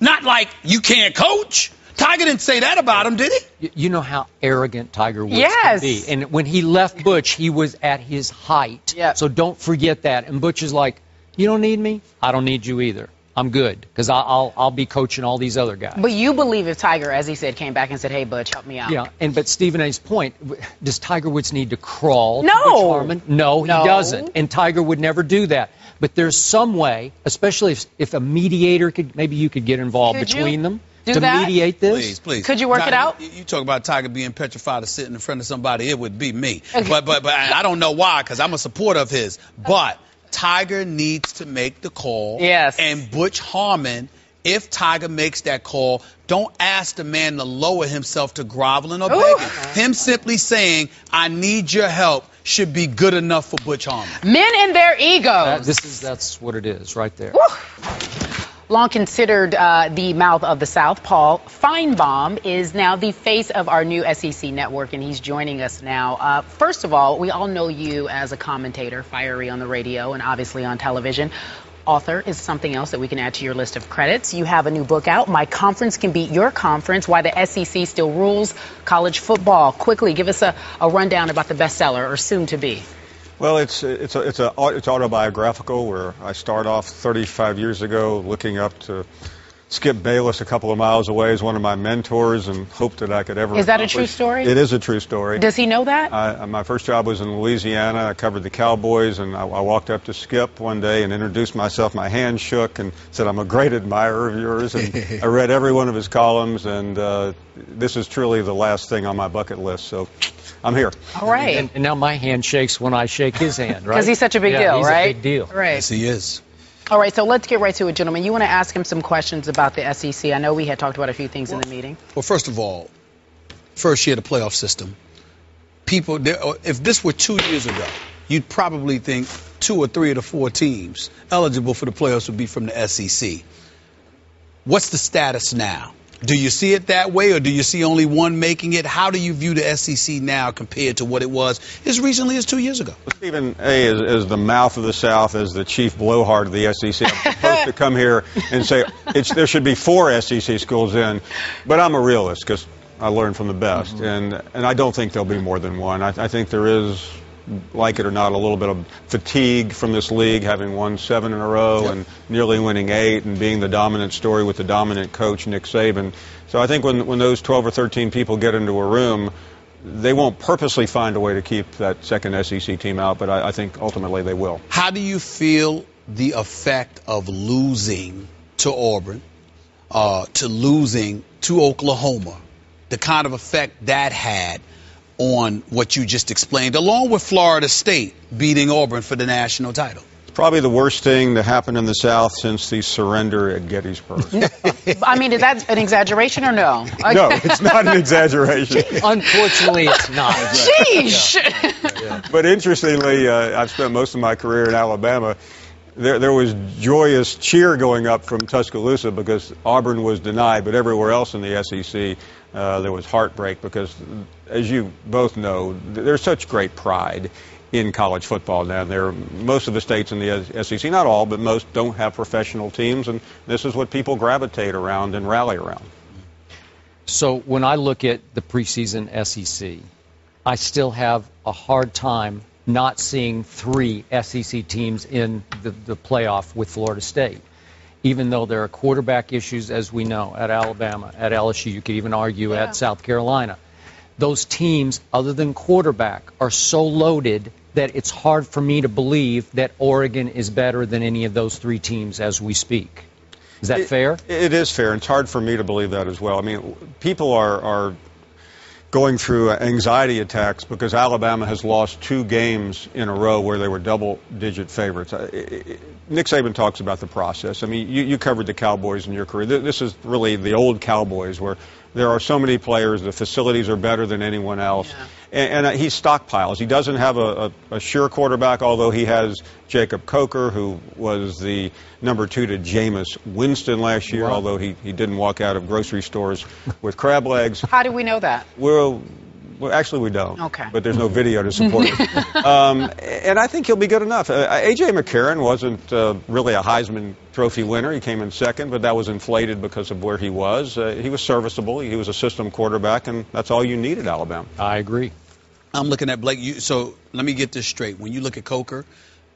B: Not like you can't coach. Tiger didn't say that about him, did he?
C: You know how arrogant Tiger Woods can be. And when he left Butch, he was at his height. So don't forget that. And Butch is like, you don't need me? I don't need you either. I'm good because I'll be coaching all these other guys.
A: But you believe if Tiger, as he said, came back and said, hey, Butch, help me out.
C: Yeah, but Stephen A's point, does Tiger Woods need to crawl to Butch Harmon? No, he doesn't. And Tiger would never do that. But there's some way, especially if a mediator could, maybe you could get involved between them to mediate this.
B: Please.
A: Could you work it out?
B: You talk about Tiger being petrified of sitting in front of somebody, it would be me. But I don't know why because I'm a supporter of his. But Tiger needs to make the call. And Butch Harmon, if Tiger makes that call, don't ask the man to lower himself to groveling or begging. Him simply saying, I need your help, should be good enough for Butch Harmon.
A: Men and their egos.
C: That's what it is right there.
A: Long considered the mouth of the South, Paul Finebaum is now the face of our new S.E.C. network, and he's joining us now. First of all, we all know you as a commentator, fiery on the radio and obviously on television. Author is something else that we can add to your list of credits. You have a new book out, My Conference Can Beat Your Conference, Why the S.E.C. Still Rules College Football. Quickly, give us a rundown about the bestseller, or soon to be.
G: Well, it's autobiographical, where I start off 35 years ago looking up to Skip Bayless a couple of miles away as one of my mentors and hoped that I could ever
A: Is that a true story?
G: It is a true story.
A: Does he know that?
G: My first job was in Louisiana. I covered the Cowboys, and I walked up to Skip one day and introduced myself. My hand shook and said, I'm a great admirer of yours. And I read every one of his columns, and this is truly the last thing on my bucket list. So I'm here.
A: All right.
C: And now my hand shakes when I shake his hand, right?
A: Because he's such a big deal, right?
C: He's a big deal.
A: Right.
B: Yes, he is.
A: All right, so let's get right to it, gentlemen. You want to ask him some questions about the S.E.C. I know we had talked about a few things in the meeting.
B: Well, first of all, first year of the playoff system. People, if this were 2 years ago, you'd probably think 2 or 3 of the 4 teams eligible for the playoffs would be from the SEC. What's the status now? Do you see it that way, or do you see only one making it? How do you view the SEC now compared to what it was as recently as 2 years ago?
G: Stephen A. is the mouth of the South, as the chief blowhard of the SEC. I'm supposed to come here and say there should be 4 SEC schools in, but I'm a realist because I learned from the best, and I don't think there'll be more than one. I think there is, like it or not, a little bit of fatigue from this league, having won 7 in a row and nearly winning 8 and being the dominant story with the dominant coach, Nick Saban. So I think when those 12 or 13 people get into a room, they won't purposely find a way to keep that second SEC team out, but I think ultimately they will.
B: How do you feel the effect of losing to Auburn, to losing to Oklahoma, the kind of effect that had on what you just explained, along with Florida State beating Auburn for the national title?
G: It's probably the worst thing to happen in the South since the surrender at Gettysburg.
A: I mean, is that an exaggeration or no?
G: No, it's not an exaggeration.
C: Unfortunately, it's not.
A: Sheesh.
G: But interestingly, I've spent most of my career in Alabama. There was joyous cheer going up from Tuscaloosa because Auburn was denied, but everywhere else in the SEC, there was heartbreak because, as you both know, there's such great pride in college football down there. Most of the states in the SEC, not all, but most, don't have professional teams, and this is what people gravitate around and rally around.
C: So when I look at the preseason SEC, I still have a hard time not seeing 3 SEC teams in the playoff with Florida State. Even though there are quarterback issues, as we know, at Alabama, at LSU, you could even argue at South Carolina. Those teams, other than quarterback, are so loaded that it's hard for me to believe that Oregon is better than any of those 3 teams as we speak. Is that fair?
G: It is fair, and it's hard for me to believe that as well. I mean, people are going through anxiety attacks because Alabama has lost 2 games in a row where they were double-digit favorites. Nick Saban talks about the process. I mean, you covered the Cowboys in your career. This is really the old Cowboys where there are so many players, the facilities are better than anyone else. Yeah. And he stockpiles. He doesn't have a sure quarterback, although he has Jacob Coker, who was the number 2 to Jameis Winston last year, although he didn't walk out of grocery stores with crab legs.
A: How do we know that?
G: Well, actually, we don't.
A: Okay.
G: But there's no video to support it. And I think he'll be good enough. A.J. McCarron wasn't really a Heisman Trophy winner. He came in second, but that was inflated because of where he was. He was serviceable. He was a system quarterback, and that's all you need at Alabama.
C: I agree.
B: I'm looking at Blake. So let me get this straight. When you look at Coker,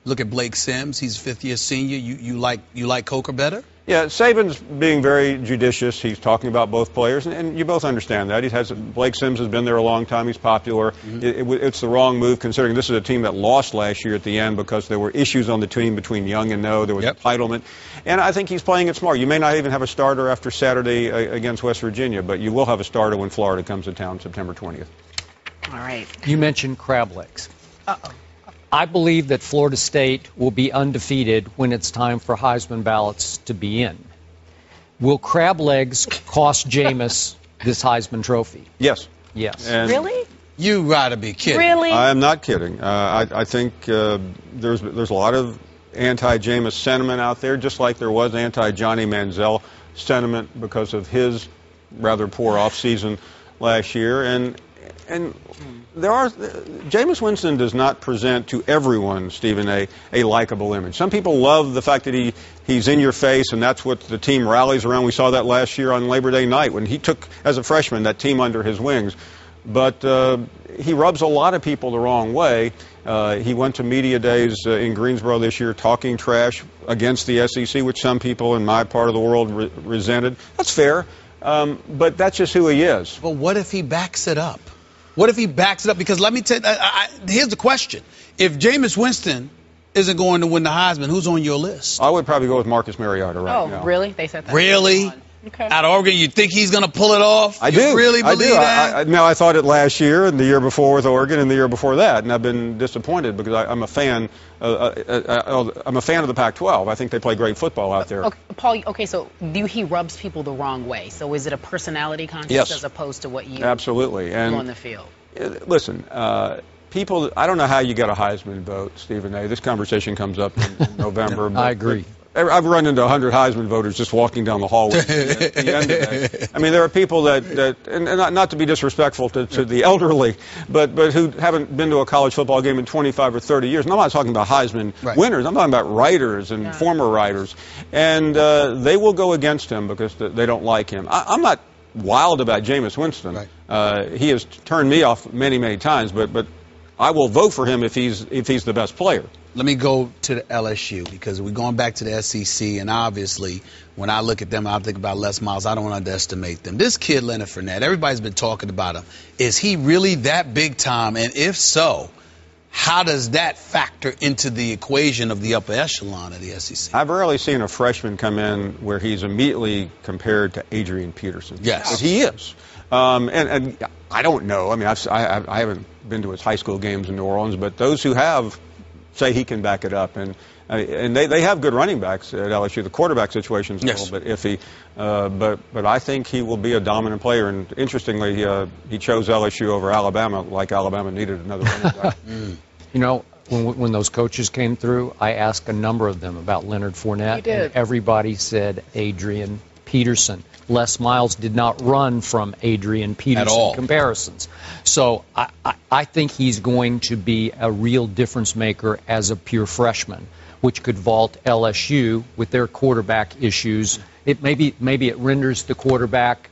B: look at Blake Sims. He's a 5th-year senior. You like Coker better?
G: Yeah, Saban's being very judicious. He's talking about both players, and you both understand that. Blake Sims has been there a long time. He's popular. It's the wrong move, considering this is a team that lost last year at the end because there were issues on the team between Young and No. There was entitlement. And I think he's playing it smart. You may not even have a starter after Saturday against West Virginia, but you will have a starter when Florida comes to town September 20th.
A: All right.
C: You mentioned crab legs. I believe that Florida State will be undefeated when it's time for Heisman ballots to be in. Will crab legs cost Jameis this Heisman Trophy?
G: Yes.
C: Yes.
G: And
A: really?
B: You gotta be kidding.
A: Really?
G: I am not kidding. I think there's a lot of anti-Jameis sentiment out there, just like there was anti-Johnny Manziel sentiment because of his rather poor offseason last year. And Jameis Winston does not present to everyone, Stephen A likable image. Some people love the fact that he's in your face, and that's what the team rallies around. We saw that last year on Labor Day night when he took, as a freshman, that team under his wings. But he rubs a lot of people the wrong way. He went to media days in Greensboro this year talking trash against the SEC, which some people in my part of the world resented. That's fair, but that's just who he is.
B: But what if he backs it up? What if he backs it up? Because let me tell you, here's the question. If Jameis Winston isn't going to win the Heisman, who's on your list?
G: I would probably go with Marcus Mariota right now.
A: Oh, really? They said that?
B: Really?
A: Okay.
B: Out of Oregon, you think he's going to pull it off?
G: I do.
B: You really believe that?
G: Now, I thought it last year and the year before with Oregon and the year before that, and I've been disappointed because I'm a fan. I'm a fan of the Pac-12. I think they play great football out there.
A: Okay, Paul, so he rubs people the wrong way. So is it a personality contest as opposed to what you
G: absolutely
A: do on the field?
G: Listen, people, I don't know how you get a Heisman vote, Stephen A. This conversation comes up in November.
C: I agree.
G: I've run into 100 Heisman voters just walking down the hallway at the end of that. I mean, there are people that and not to be disrespectful to the elderly, but who haven't been to a college football game in 25 or 30 years. And I'm not talking about Heisman winners. I'm talking about writers and former writers. And they will go against him because they don't like him. I'm not wild about Jameis Winston. He has turned me off many, many times, but I will vote for him if he's the best player.
B: Let me go to the LSU because we're going back to the S.E.C. and obviously when I look at them, I think about Les Miles. I don't underestimate them. This kid, Leonard Fournette, everybody's been talking about him. Is he really that big time? And if so, how does that factor into the equation of the upper echelon of the S.E.C.?
G: I've rarely seen a freshman come in where he's immediately compared to Adrian Peterson.
B: Yes.
G: But he is. And I don't know. I mean, I haven't been to his high school games in New Orleans, but those who have say he can back it up. And they have good running backs at LSU. The quarterback situation's a little bit iffy, but I think he will be a dominant player. And interestingly, he chose LSU over Alabama, like Alabama needed another running back.
C: You know, when those coaches came through, I asked a number of them about Leonard Fournette, and everybody said Adrian Peterson. Les Miles did not run from Adrian Peterson comparisons. So I think he's going to be a real difference maker as a pure freshman, which could vault LSU with their quarterback issues. Maybe it renders the quarterback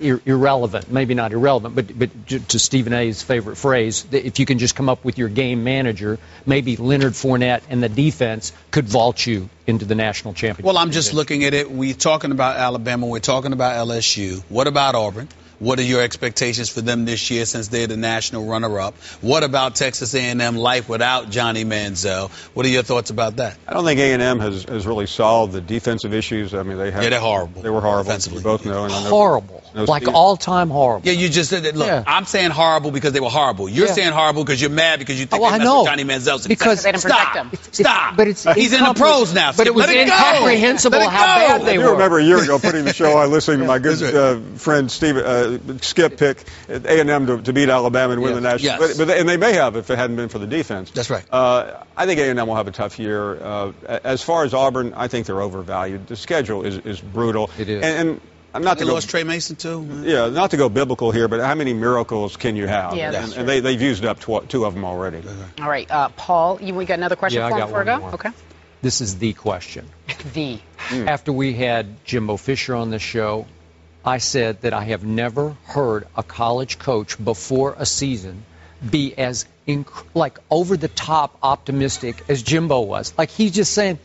C: irrelevant, maybe not irrelevant, but to Stephen A's favorite phrase, if you can just come up with your game manager, maybe Leonard Fournette and the defense could vault you into the national championship.
B: Well, I'm just looking at it. We're talking about Alabama. We're talking about LSU. What about Auburn? What are your expectations for them this year since they're the national runner-up? What about Texas A&M life without Johnny Manziel? What are your thoughts about that?
G: I don't think A&M has really solved the defensive issues. I mean, they're horrible. They were horrible. We both know. And
C: horrible. Like all-time horrible.
B: Yeah, you just said that. Look, I'm saying horrible because they were horrible. You're saying horrible because you're mad because you think they messed with Johnny Manziel's
A: because they didn't protect him.
B: Stop.
C: But
B: he's in the pros now.
C: But it was incomprehensible how bad they were.
G: I remember a year ago putting the show on, listening to my good friend Skip pick A&M to beat Alabama and win the national. And they may have if it hadn't been for the defense.
B: That's right.
G: I think A&M will have a tough year. As far as Auburn, I think they're overvalued. The schedule is brutal.
C: It is.
G: And I'm not
B: to go. Lost Trey Mason too.
G: Yeah, not to go biblical here, but how many miracles can you have?
A: Yeah,
G: and they've used up two of them already.
A: All right, Paul, we got another question for him before I go?
C: More.
A: Okay.
C: This is the question.
A: After
C: we had Jimbo Fisher on the show, I said that I have never heard a college coach before a season be as over-the-top optimistic as Jimbo was. Like, he's just saying,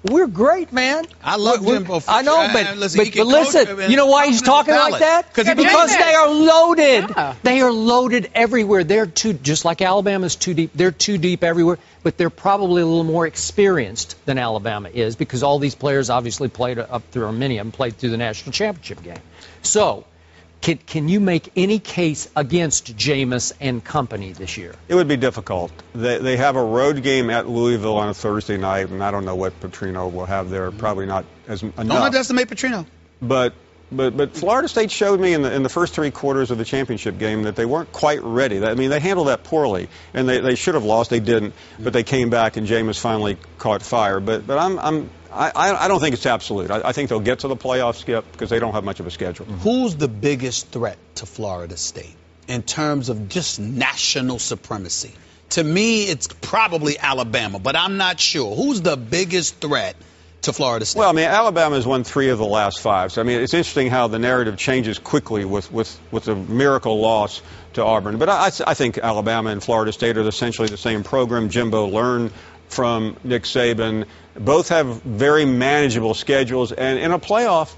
C: we're great, man.
B: I love Jimbo Fisher.
C: I know, but listen, you know why he's talking like that? Because they are loaded. Yeah. They are loaded everywhere. They're just like Alabama's too deep. They're too deep everywhere, but they're probably a little more experienced than Alabama is because all these players obviously played up through, or many of them played through the national championship game. So, can you make any case against Jameis and company this year?
G: It would be difficult. They have a road game at Louisville on a Thursday night, and I don't know what Petrino will have there. Probably not enough.
B: Don't underestimate Petrino.
G: But Florida State showed me in the first three quarters of the championship game that they weren't quite ready. I mean, they handled that poorly, and they should have lost. They didn't, but they came back, and Jameis finally caught fire. But I don't think it's absolute. I think they'll get to the playoff, Skip, because they don't have much of a schedule.
B: Who's the biggest threat to Florida State in terms of just national supremacy? To me, it's probably Alabama, but I'm not sure. Who's the biggest threat to Florida State?
G: Well, I mean, Alabama has won 3 of the last 5. So, I mean, it's interesting how the narrative changes quickly with a miracle loss to Auburn. But I think Alabama and Florida State are essentially the same program. Jimbo learned from Nick Saban. Both have very manageable schedules. And in a playoff,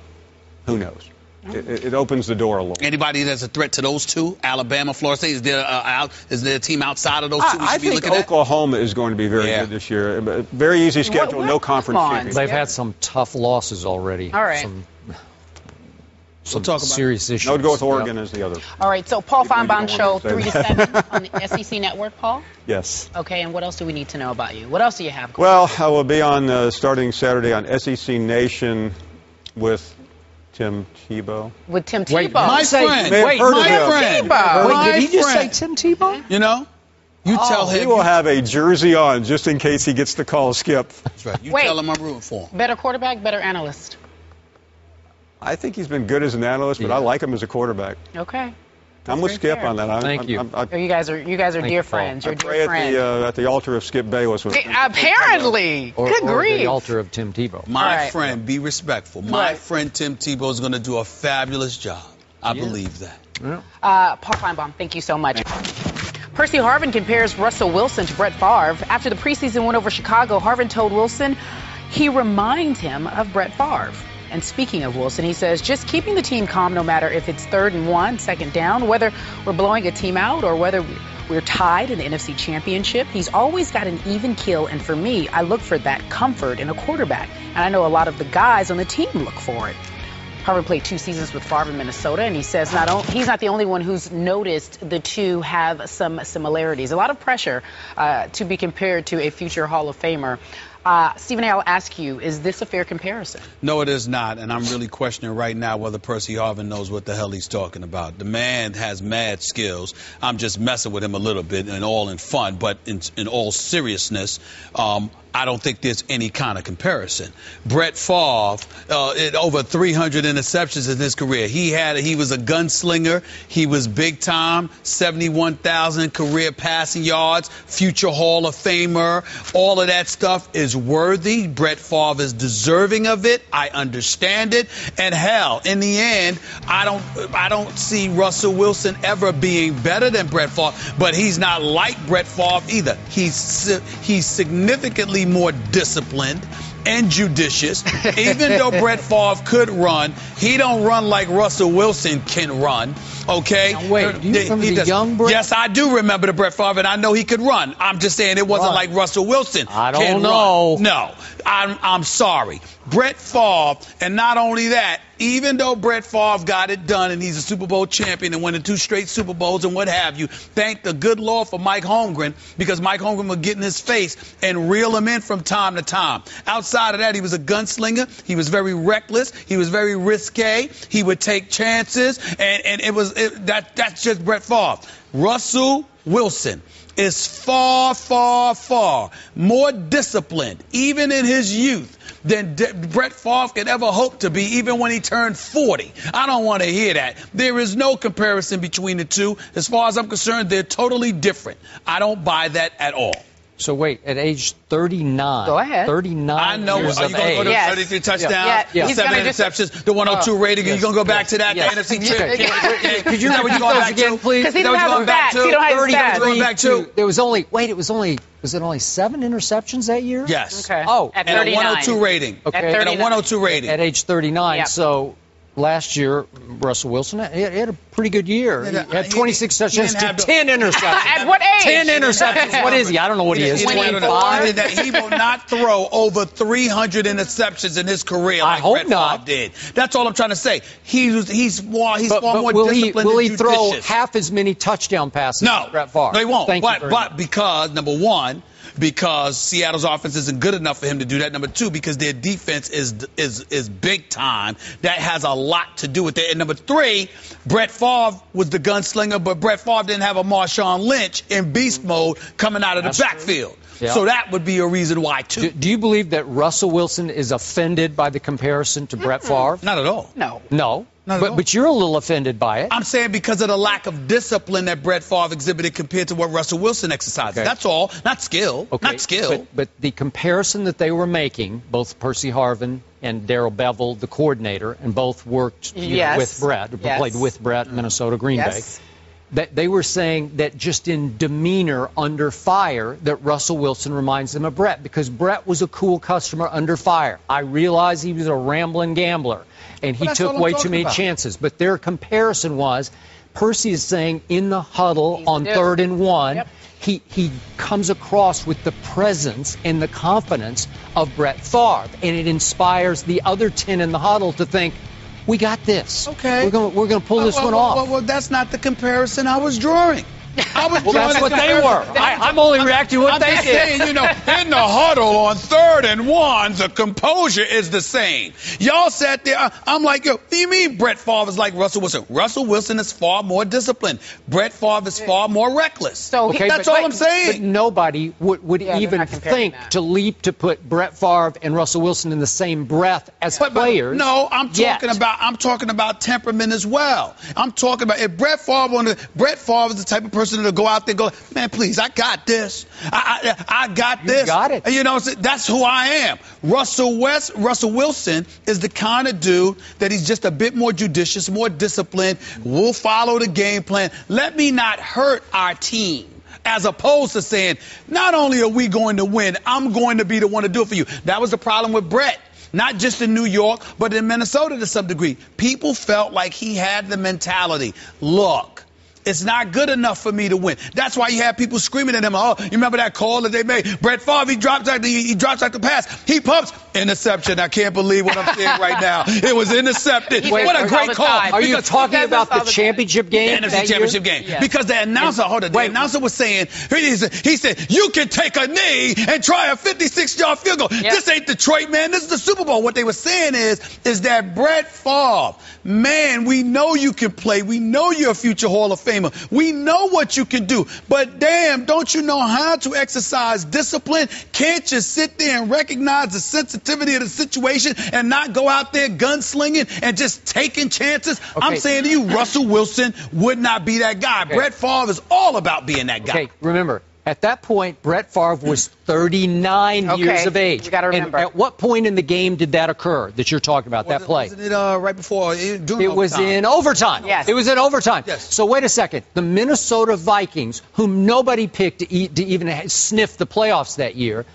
G: who knows? It opens the door a little.
B: Anybody that's a threat to those two, Alabama, Florida State, is there a team outside of those two?
G: I think Oklahoma is going to be very good this year. Very easy schedule, no conference champions.
C: They've had some tough losses already.
A: All right.
C: Some serious issues.
G: I would go with Oregon as the other.
A: All right, so Paul Finebaum Show, 3 to 7 on the S.E.C. Network, Paul?
G: Yes.
A: Okay, and what else do we need to know about you? What else do you have?
G: Well, I will be on starting Saturday on S.E.C. Nation with Tim Tebow.
A: With Tim Tebow?
B: Wait, my friend.
G: Wait,
B: my friend.
C: Wait, did he just say Tim Tebow?
B: You know? You tell him.
G: He will have a jersey on just in case he gets the call, Skip.
B: That's right. You tell him I'm rooting for him.
A: Better quarterback, better analyst?
G: I think he's been good as an analyst, but I like him as a quarterback.
A: Okay.
G: I'm with Skip on that.
C: Thank you.
A: You guys are dear friends. You're dear friends.
G: At the altar of Skip Bayless.
A: Apparently.
C: Good grief. Or the altar of Tim Tebow.
B: My friend, be respectful. My friend Tim Tebow is going to do a fabulous job. I believe that.
A: Yeah. Paul Finebaum, thank you so much. Percy Harvin compares Russell Wilson to Brett Favre. After the preseason win over Chicago, Harvin told Wilson he reminds him of Brett Favre. And speaking of Wilson, he says, just keeping the team calm no matter if it's 3rd and 1, second down, whether we're blowing a team out or whether we're tied in the NFC Championship. He's always got an even keel, and for me, I look for that comfort in a quarterback. And I know a lot of the guys on the team look for it. Harvin played 2 seasons with Favre in Minnesota, and he says he's not the only one who's noticed the two have some similarities. A lot of pressure to be compared to a future Hall of Famer. Stephen A., I'll ask you, is this a fair comparison?
B: No, it is not, and I'm really questioning right now whether Percy Harvin knows what the hell he's talking about. The man has mad skills. I'm just messing with him a little bit and all in fun, but in all seriousness, I don't think there's any kind of comparison. Brett Favre, over 300 interceptions in his career. He was a gunslinger. He was big time, 71,000 career passing yards, future Hall of Famer. All of that stuff is worthy. Brett Favre is deserving of it. I understand it. And hell, in the end, I don't see Russell Wilson ever being better than Brett Favre, but he's not like Brett Favre either. He's significantly more disciplined and judicious. Even though Brett Favre could run, he don't run like Russell Wilson can run. Okay?
C: Now wait, do you remember the young Brett?
B: Yes, I do remember the Brett Favre, and I know he could run. I'm just saying it wasn't like Russell Wilson.
C: I don't know.
B: Run. No, I'm sorry. Brett Favre, and not only that, even though Brett Favre got it done and he's a Super Bowl champion and winning 2 straight Super Bowls and what have you, thank the good Lord for Mike Holmgren, because Mike Holmgren would get in his face and reel him in from time to time. Outside of that, he was a gunslinger. He was very reckless. He was very risque. He would take chances, and that's just Brett Favre. Russell Wilson is far, far, far more disciplined, even in his youth, than Brett Favre could ever hope to be, even when he turned 40. I don't want to hear that. There is no comparison between the two. As far as I'm concerned, they're totally different. I don't buy that at all.
C: So wait, at age 39.
A: Go ahead.
C: 39
B: I know.
C: years
B: Are you going to go to 33 touchdowns, 7 interceptions, the 102 rating? Are you going to go back to that, the NFC Championship?
C: Could you repeat those again, please?
A: Because he don't have the stats. He don't have the stats.
B: Going back to?
C: There was only, was it only 7 interceptions that year?
B: Yes.
A: Okay.
C: Oh.
A: At
B: and
A: 39.
B: a 102 rating.
C: Okay.
B: And a 102 rating.
C: At age 39.
A: Yep.
C: So last year, Russell Wilson had a pretty good year. He had 26 touchdowns to 10 interceptions.
A: At what age?
C: 10 interceptions. What is he? I don't know what he is.
B: 25. That he will not throw over 300 interceptions in his career like Brett Favre did. That's all I'm trying to say. He's far more disciplined.
C: Will
B: and
C: he throw
B: judicious.
C: half as many touchdown passes as Brett Favre?
B: No, he won't.
C: Thank you very much.
B: But because, number one, because Seattle's offense isn't good enough for him to do that. Number two, because their defense is big time. That has a lot to do with it. And number three, Brett Favre was the gunslinger, but Brett Favre didn't have a Marshawn Lynch in beast mode coming out of the backfield. Yeah. So that would be a reason why, too.
C: Do you believe that Russell Wilson is offended by the comparison to Brett Favre?
B: Not at all.
A: No.
C: But you're a little offended by it.
B: I'm saying because of the lack of discipline that Brett Favre exhibited compared to what Russell Wilson exercises. Okay. That's all. Not skill.
C: Okay.
B: Not skill.
C: But the comparison that they were making, both Percy Harvin and Darrell Bevell, the coordinator, and both worked with Brett, played with Brett, Minnesota, Green Bay. That they were saying that just in demeanor under fire that Russell Wilson reminds them of Brett, because Brett was a cool customer under fire. I realize he was a rambling gambler and he took way too many chances. But their comparison was Percy is saying in the huddle on 3rd and 1, he comes across with the presence and the confidence of Brett Favre, and it inspires the other 10 in the huddle to think, we got this.
B: Okay.
C: We're going to pull this one off.
B: Well, that's not the comparison I was drawing.
C: Well, that's what they were. I'm only reacting to what they did.
B: Saying, in the huddle on 3rd and 1, the composure is the same. Y'all sat there. I'm like, yo, what do you mean Brett Favre is like Russell Wilson? Russell Wilson is far more disciplined. Brett Favre is far more reckless. So that's all I'm saying.
C: But nobody would even think to leap to put Brett Favre and Russell Wilson in the same breath as players.
B: No, I'm talking about temperament as well. I'm talking about if Brett Favre is the type of person that'll go out there and go, man, please, I got this. I got this.
C: You got it.
B: That's who I am. Russell Wilson is the kind of dude that he's just a bit more judicious, more disciplined. We'll follow the game plan. Let me not hurt our team. As opposed to saying, not only are we going to win, I'm going to be the one to do it for you. That was the problem with Brett. Not just in New York, but in Minnesota to some degree. People felt like he had the mentality, look, it's not good enough for me to win. That's why you have people screaming at him, oh, you remember that call that they made? Brett Favre, he drops like the pass. He pumps. Interception. I can't believe what I'm saying right now. It was intercepted. What a great call.
C: Are you talking about the championship game?
B: The NFC championship game. Yes. Because the announcer, the announcer was saying, he said, you can take a knee and try a 56-yard field goal. Yep. This ain't Detroit, man. This is the Super Bowl. What they were saying is that Brett Favre, man, we know you can play. We know you're a future Hall of Famer. We know what you can do. But damn, don't you know how to exercise discipline? Can't you sit there and recognize the sensitivity of the situation and not go out there gunslinging and just taking chances? Okay. I'm saying to you, Russell Wilson would not be that guy. Okay. Brett Favre is all about being that guy.
C: Okay, remember, at that point, Brett Favre was 39 years of age.
A: You got to remember.
C: And at what point in the game did that occur that you're talking about, that play?
B: Wasn't it right before? It
C: was in overtime.
A: Yes.
C: It was in overtime.
B: Yes.
C: So wait a second. The Minnesota Vikings, whom nobody picked to even sniff the playoffs that year,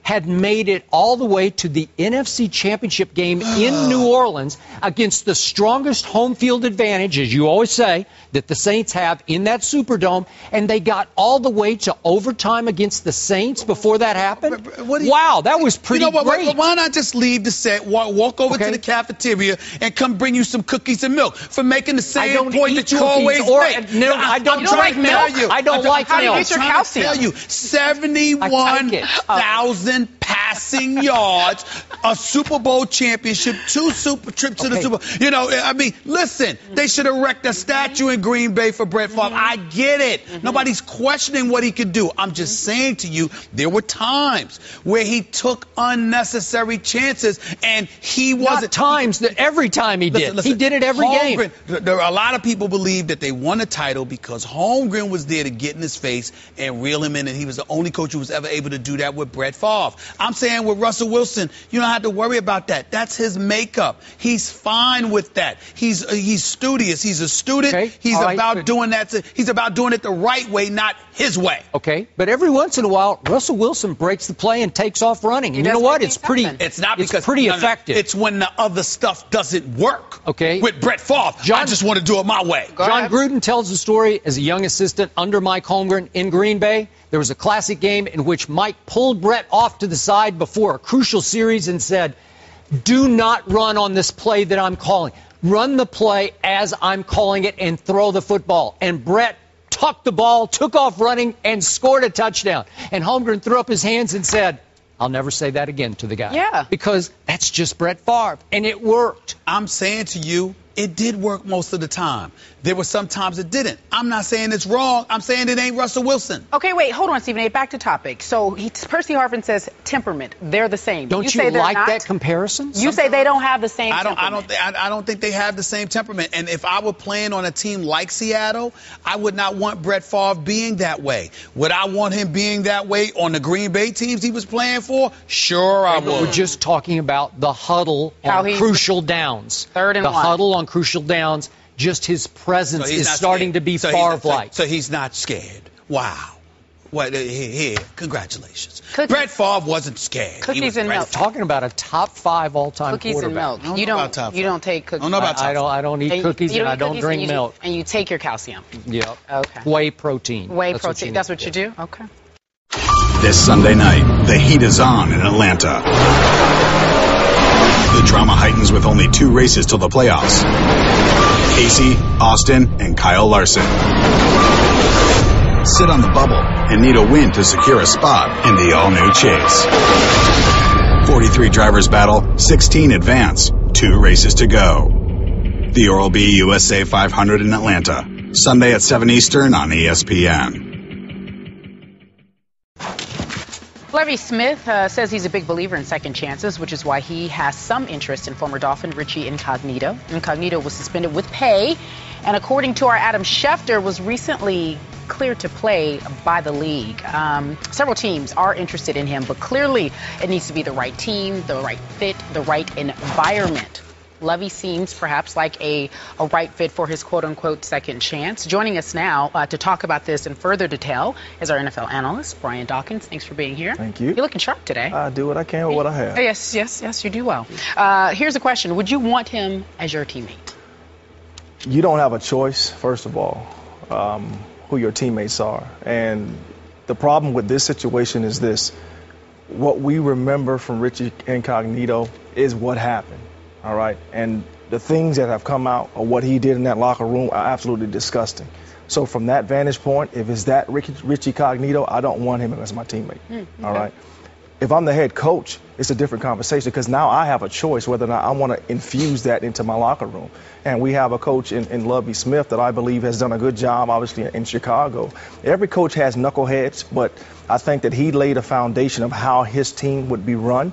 C: had made it all the way to the NFC Championship game in New Orleans against the strongest home field advantage, as you always say, that the Saints have in that Superdome, and they got all the way to overtime against the Saints before that happened? Wow, that was pretty great.
B: Why not just leave the set, walk over to the cafeteria, and come bring you some cookies and milk for making the same point that you always make?
C: No, I don't like milk. I don't like milk.
A: How do you get your calcium?
B: I tell you, 71,000 passing yards, a Super Bowl championship, 2 trips to the Super Bowl. I mean, listen, they should erect a statue in Green Bay for Brett Favre. I get it. Nobody's questioning what he could do. I'm just saying to you, there were times where he took unnecessary chances, and he wasn't.
C: Every time he did. He did it every game.
B: There are a lot of people believe that they won a title because Holmgren was there to get in his face and reel him in, and he was the only coach who was ever able to do that with Brett Favre. I'm saying with Russell Wilson, you don't have to worry about that. That's his makeup. He's fine with that. He's studious. He's a student.
C: Okay.
B: He's about doing that. He's about doing it the right way, not his way.
C: Okay. But every once in a while, Russell Wilson breaks the play and takes off running. And you know what? It's pretty effective.
B: It's when the other stuff doesn't work.
C: Okay.
B: With Brett Favre, I just want to do it my way.
C: John Gruden tells the story as a young assistant under Mike Holmgren in Green Bay. There was a classic game in which Mike pulled Brett off to the side before a crucial series and said, do not run on this play that I'm calling. Run the play as I'm calling it and throw the football. And Brett tucked the ball, took off running, and scored a touchdown. And Holmgren threw up his hands and said, I'll never say that again to the guy.
A: Yeah.
C: Because that's just Brett Favre. And it worked.
B: I'm saying to you, it did work most of the time. There were some times it didn't. I'm not saying it's wrong. I'm saying it ain't Russell Wilson.
A: Okay, wait, hold on, Stephen A. Back to topic. So Percy Harvin says temperament. They're the same.
C: Don't you like that comparison?
A: You say they don't have the same temperament.
B: I don't think they have the same temperament. And if I were playing on a team like Seattle, I would not want Brett Favre being that way. Would I want him being that way on the Green Bay teams he was playing for? Sure, I would.
C: We're just talking about the huddle on crucial downs.
A: 3rd and 1.
C: The huddle on crucial downs. Just his presence is starting to be Favre-like.
B: So he's not scared. Wow. What? Here, congratulations. Brett Favre wasn't scared.
A: Cookies and milk.
C: Talking about a top 5 all-time
A: quarterback. Cookies and milk. You don't take cookies.
C: I don't eat cookies and I don't drink milk.
A: And you take your calcium.
C: Yep.
A: Okay.
C: Whey protein.
A: That's what you do? Okay.
H: This Sunday night, the heat is on in Atlanta. The drama heightens with only 2 races till the playoffs. Casey, Austin, and Kyle Larson. sit on the bubble, and need a win to secure a spot in the all-new Chase. 43 drivers battle, 16 advance, 2 races to go. The Oral-B USA 500 in Atlanta, Sunday at 7 Eastern on ESPN.
A: Lovie Smith says he's a big believer in second chances, which is why he has some interest in former Dolphin Richie Incognito. Incognito was suspended with pay, and according to our Adam Schefter, was recently cleared to play by the league. Several teams are interested in him, but clearly it needs to be the right team, the right fit, the right environment. Lovie seems perhaps like a right fit for his quote-unquote second chance. Joining us now to talk about this in further detail is our NFL analyst, Brian Dawkins. Thanks for being here.
I: Thank you.
A: You're looking sharp today.
I: I do what I can with what I have.
A: Yes, you do well. Here's a question. Would you want him as your teammate?
I: You don't have a choice, first of all, who your teammates are. And the problem with this situation is this. What we remember from Richie Incognito is what happened. All right, and the things that have come out of what he did in that locker room are absolutely disgusting. So from that vantage point, if it's that Richie Incognito, I don't want him as my teammate. Okay. All right. If I'm the head coach, it's a different conversation because now I have a choice whether or not I want to infuse that into my locker room. And we have a coach in Lovie Smith that I believe has done a good job, obviously, in Chicago. Every coach has knuckleheads, but I think that he laid a foundation of how his team would be run.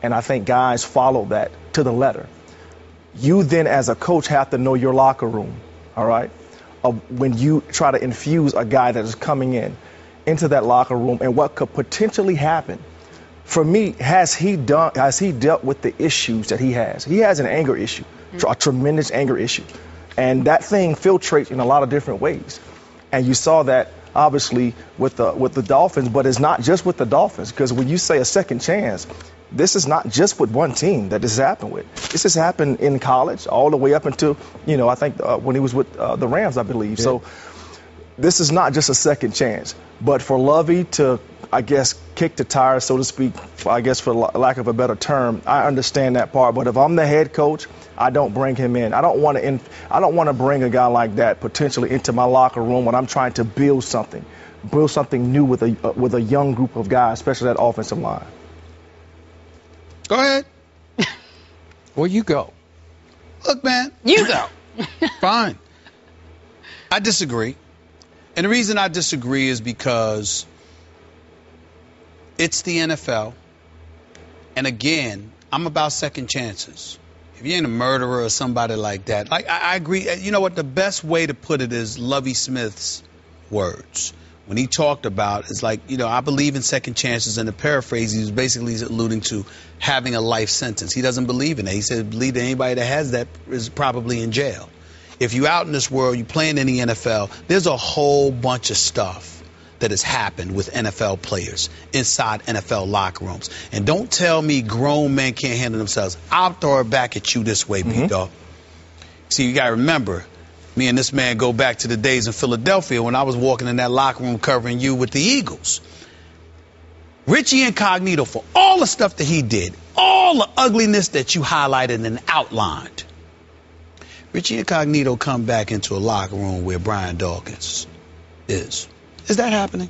I: And I think guys follow that to the letter. You then, as a coach, have to know your locker room, all right, when you try to infuse a guy that is coming into that locker room and what could potentially happen. For me, has he dealt with the issues that he has? He has an anger issue, a tremendous anger issue. And that thing filtrates in a lot of different ways. And you saw that, obviously, with the Dolphins, but it's not just with the Dolphins, because when you say a second chance, this is not just with one team that this has happened with. This has happened in college all the way up until, I think when he was with the Rams, I believe. Yeah. So this is not just a second chance. But for Lovie to, I guess, kick the tires, so to speak, I guess for lack of a better term, I understand that part. But if I'm the head coach, I don't bring him in. I don't want to bring a guy like that potentially into my locker room when I'm trying to build something new with a young group of guys, especially that offensive line.
B: Go ahead.
C: Well, you go.
B: Look, man.
A: You go.
B: Fine. I disagree. And the reason I disagree is because it's the NFL. And again, I'm about second chances. If you ain't a murderer or somebody like that, I agree. You know what? The best way to put it is Lovie Smith's words. When he talked about, it's like, I believe in second chances, and the paraphrase, he was basically alluding to having a life sentence. He doesn't believe in that. He said, believe that anybody that has that is probably in jail. If you're out in this world, you're playing in the NFL, there's a whole bunch of stuff that has happened with NFL players inside NFL locker rooms. And don't tell me grown men can't handle themselves. I'll throw it back at you this way, B-Dog. See, you got to remember, me and this man go back to the days in Philadelphia when I was walking in that locker room covering you with the Eagles. Richie Incognito, for all the stuff that he did, all the ugliness that you highlighted and outlined, Richie Incognito come back into a locker room where Brian Dawkins is. Is that happening?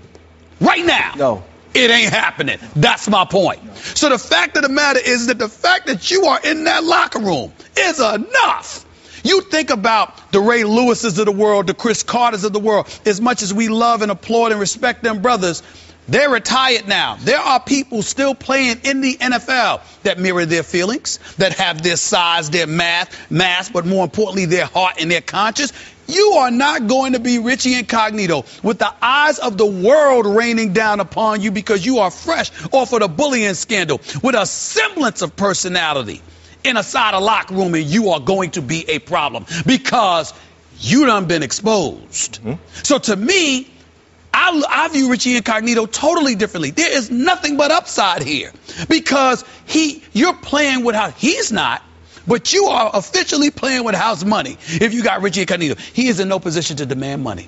B: Right now.
I: No.
B: It ain't happening. That's my point. No. So the fact of the matter is that the fact that you are in that locker room is enough. You think about the Ray Lewises of the world, the Chris Carters of the world, as much as we love and applaud and respect them brothers, they're retired now. There are people still playing in the NFL that mirror their feelings, that have their size, their mass, but more importantly, their heart and their conscience. You are not going to be Richie Incognito with the eyes of the world raining down upon you because you are fresh off of the bullying scandal with a semblance of personality inside a locker room, and you are going to be a problem because you done been exposed. So to me, I view Richie Incognito totally differently. There is nothing but upside here because you're playing with he's not, but you are officially playing with house money. If you got Richie Incognito, he is in no position to demand money.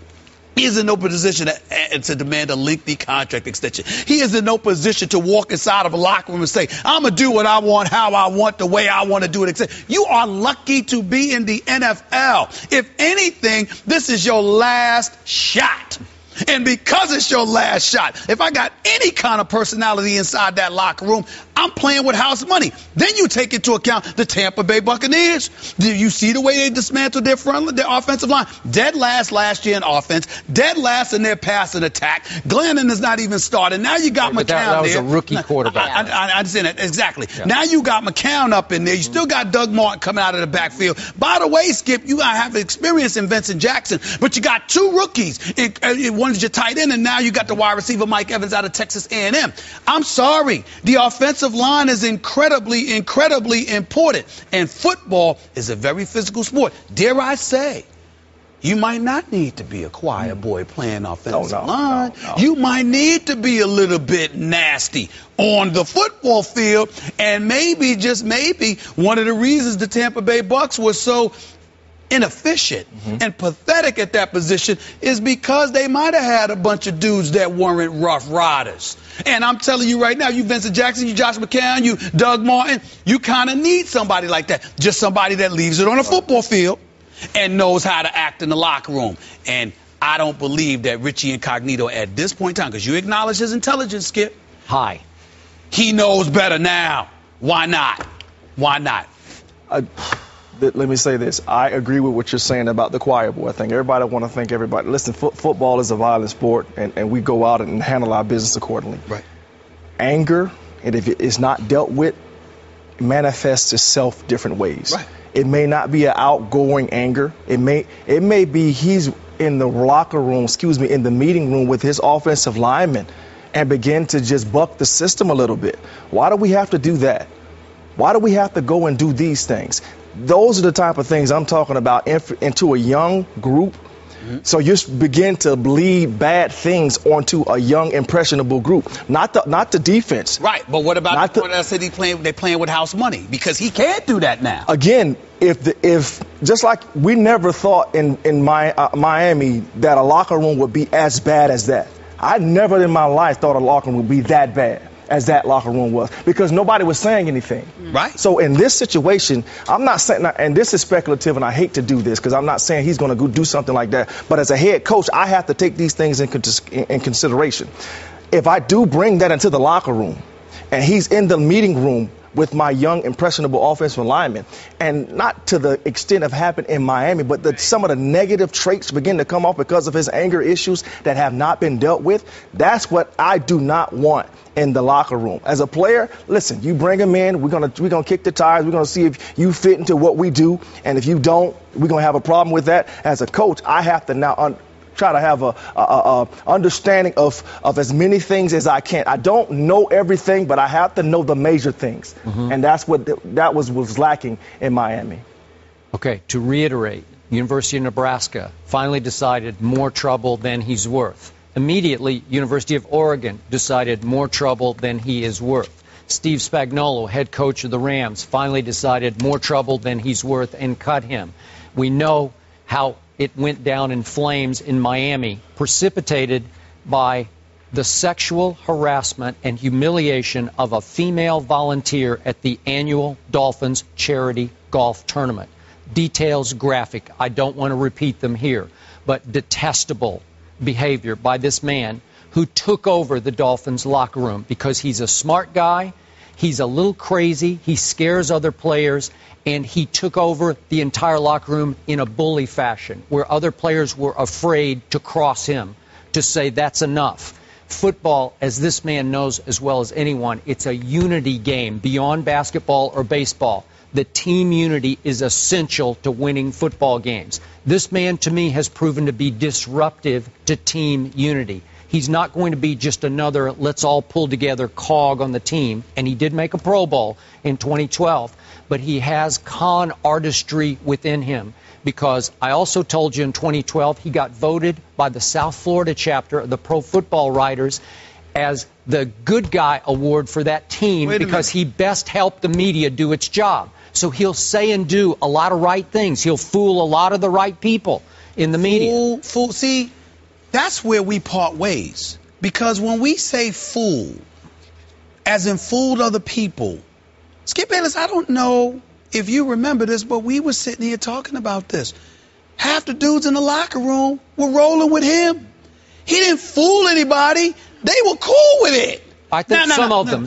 B: He is in no position to demand a lengthy contract extension. He is in no position to walk inside of a locker room and say, I'm going to do what I want, how I want, the way I want to do it. You are lucky to be in the NFL. If anything, this is your last shot. And because it's your last shot, if I got any kind of personality inside that locker room, I'm playing with house money. Then you take into account the Tampa Bay Buccaneers. Do you see the way they dismantled their offensive line? Dead last year in offense, dead last in their passing attack. Glennon is not even starting. Now you got McCown
C: that was
B: there.
C: a rookie quarterback.
B: I understand that. Exactly. Yeah. Now you got McCown up in there. You still got Doug Martin coming out of the backfield. By the way, Skip, you got to have experience in Vincent Jackson, but you got two rookies. One is your tight end, and now you got the wide receiver Mike Evans out of Texas A&M. I'm sorry. The offensive line is incredibly, incredibly important, and football is a very physical sport. Dare I say, you might not need to be a choir boy playing offensive line. No. You might need to be a little bit nasty on the football field, and maybe, just maybe, one of the reasons the Tampa Bay Bucs were so inefficient and pathetic at that position is because they might have had a bunch of dudes that weren't rough riders. And I'm telling you right now, you Vincent Jackson, you Josh McCown, you Doug Martin, you kind of need somebody like that. Just somebody that leaves it on a football field and knows how to act in the locker room. And I don't believe that Richie Incognito at this point in time, because you acknowledge his intelligence, Skip.
C: High.
B: He knows better now. Why not? Why not?
I: Let me say this. I agree with what you're saying about the choir boy. I think everybody want to think everybody. Listen, football is a violent sport, and we go out and handle our business accordingly. Right. Anger, and if it is not dealt with, manifests itself different ways. Right. It may not be an outgoing anger. It may be he's in the locker room, in the meeting room with his offensive lineman and begin to just buck the system a little bit. Why do we have to do that? Why do we have to go and do these things? Those are the type of things I'm talking about into a young group. So you begin to bleed bad things onto a young, impressionable group, not the defense.
B: Right, but what about the I said they're playing with house money? Because he can't do that now.
I: Again, if just like we never thought in Miami that a locker room would be as bad as that. I never in my life thought a locker room would be that bad as that locker room was, because nobody was saying anything.
B: Right.
I: So in this situation, I'm not saying, and this is speculative, and I hate to do this because I'm not saying he's going to go do something like that, but as a head coach, I have to take these things in consideration. If I do bring that into the locker room, and he's in the meeting room with my young, impressionable offensive lineman, and not to the extent of happened in Miami, but some of the negative traits begin to come off because of his anger issues that have not been dealt with. That's what I do not want in the locker room. As a player, listen, you bring him in, we're gonna kick the tires, we're gonna see if you fit into what we do, and if you don't, we're gonna have a problem with that. As a coach, I have to now try to have a understanding of as many things as I can. I don't know everything, but I have to know the major things, and that's what that was lacking in Miami.
C: Okay, to reiterate, University of Nebraska finally decided more trouble than he's worth. Immediately, University of Oregon decided more trouble than he is worth. Steve Spagnuolo, head coach of the Rams, finally decided more trouble than he's worth and cut him. We know how it went down in flames in Miami, precipitated by the sexual harassment and humiliation of a female volunteer at the annual Dolphins charity golf tournament. Details graphic. I don't want to repeat them here, but detestable behavior by this man who took over the Dolphins locker room because he's a smart guy, he's a little crazy, he scares other players, and he took over the entire locker room in a bully fashion where other players were afraid to cross him, to say that's enough. Football, as this man knows as well as anyone, it's a unity game beyond basketball or baseball. The team unity is essential to winning football games. This man, to me, has proven to be disruptive to team unity. He's not going to be just another let's all pull together cog on the team, and he did make a Pro Bowl in 2012, but he has con artistry within him, because I also told you in 2012 he got voted by the South Florida chapter of the Pro Football Writers as the good guy award for that team because he best helped the media do its job. So he'll say and do a lot of right things. He'll fool a lot of the right people in the media.
B: See, that's where we part ways. Because when we say fool, as in fooled other people, Skip Bayless, I don't know if you remember this, but we were sitting here talking about this. Half the dudes in the locker room were rolling with him. He didn't fool anybody. They were cool with it.
C: I think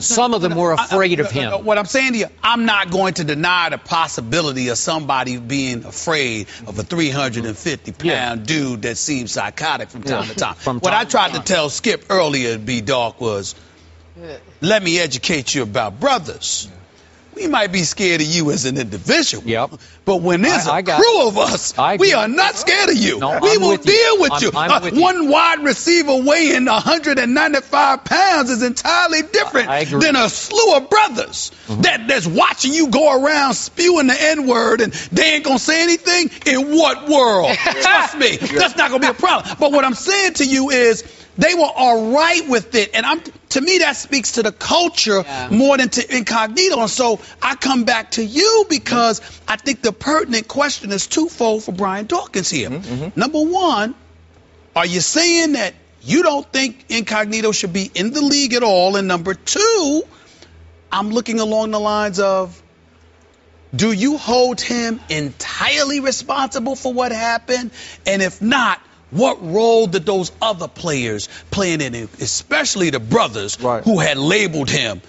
C: some of them were afraid of him.
B: What I'm saying to you, I'm not going to deny the possibility of somebody being afraid of a 350-pound dude that seems psychotic from time to time. What I tried to tell Skip earlier, B-Dog, was let me educate you about brothers. We might be scared of you as an individual, but when there's a crew of us, we are not scared of you. We will deal with you. One wide receiver weighing 195 pounds is entirely different than a slew of brothers that's watching you go around spewing the N-word and they ain't going to say anything. In what world? Trust me, that's not going to be a problem. But what I'm saying to you is they were all right with it. And to me, that speaks to the culture more than to Incognito. And so I come back to you because I think the pertinent question is twofold for Brian Dawkins here. Number one, are you saying that you don't think Incognito should be in the league at all? And number two, I'm looking along the lines of, do you hold him entirely responsible for what happened? And if not, what role did those other players play in it, especially the brothers who had labeled him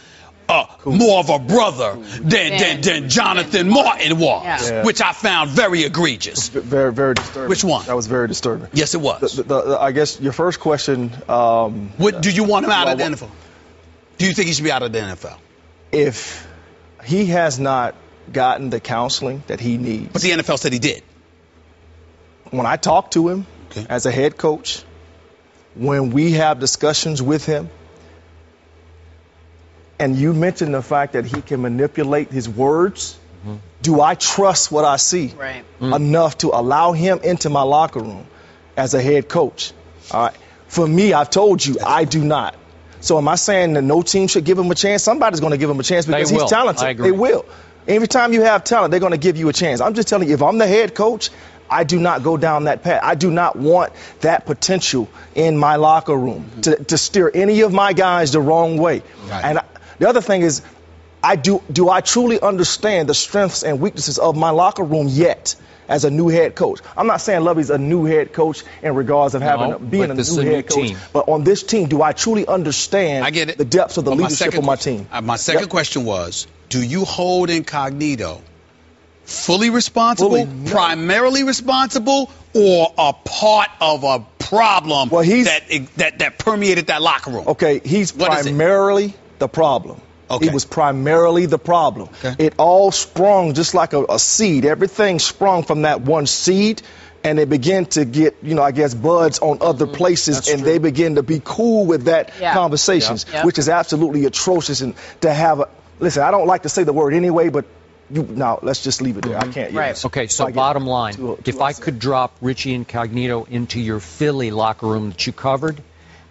B: more of a brother than Jonathan Martin was, which I found very egregious.
I: Very, very disturbing.
B: Which one?
I: That was very disturbing.
B: Yes, it was.
I: I guess your first question.
B: What do you want him out of the NFL? Do you think he should be out of the NFL?
I: If he has not gotten the counseling that he needs.
B: But the NFL said he did.
I: When I talk to him, as a head coach, when we have discussions with him, and you mentioned the fact that he can manipulate his words, do I trust what I see enough to allow him into my locker room as a head coach? All right. For me, I've told you, I do not. So am I saying that no team should give him a chance? Somebody's going to give him a chance because he's talented.
C: I agree.
I: They will. Every time you have talent, they're going to give you a chance. I'm just telling you, if I'm the head coach, I do not go down that path. I do not want that potential in my locker room to steer any of my guys the wrong way. And the other thing is, do I truly understand the strengths and weaknesses of my locker room yet as a new head coach? I'm not saying Lovey's a new head coach in regards of being a new head coach, but on this team, do I truly understand the depths of the leadership of my team?
B: My second question was, do you hold Incognito fully responsible, primarily responsible, or a part of a problem that permeated that locker room?
I: Okay, he's primarily the problem.
B: Okay.
I: He was primarily the problem. It all sprung just like a seed. Everything sprung from that one seed, and it began to get, I guess, buds on other places, and they begin to be cool with that conversations, which is absolutely atrocious. And to have listen, I don't like to say the word anyway, but now let's just leave it there. I can't.
C: Okay, so bottom line, if I could drop Richie Incognito into your Philly locker room that you covered,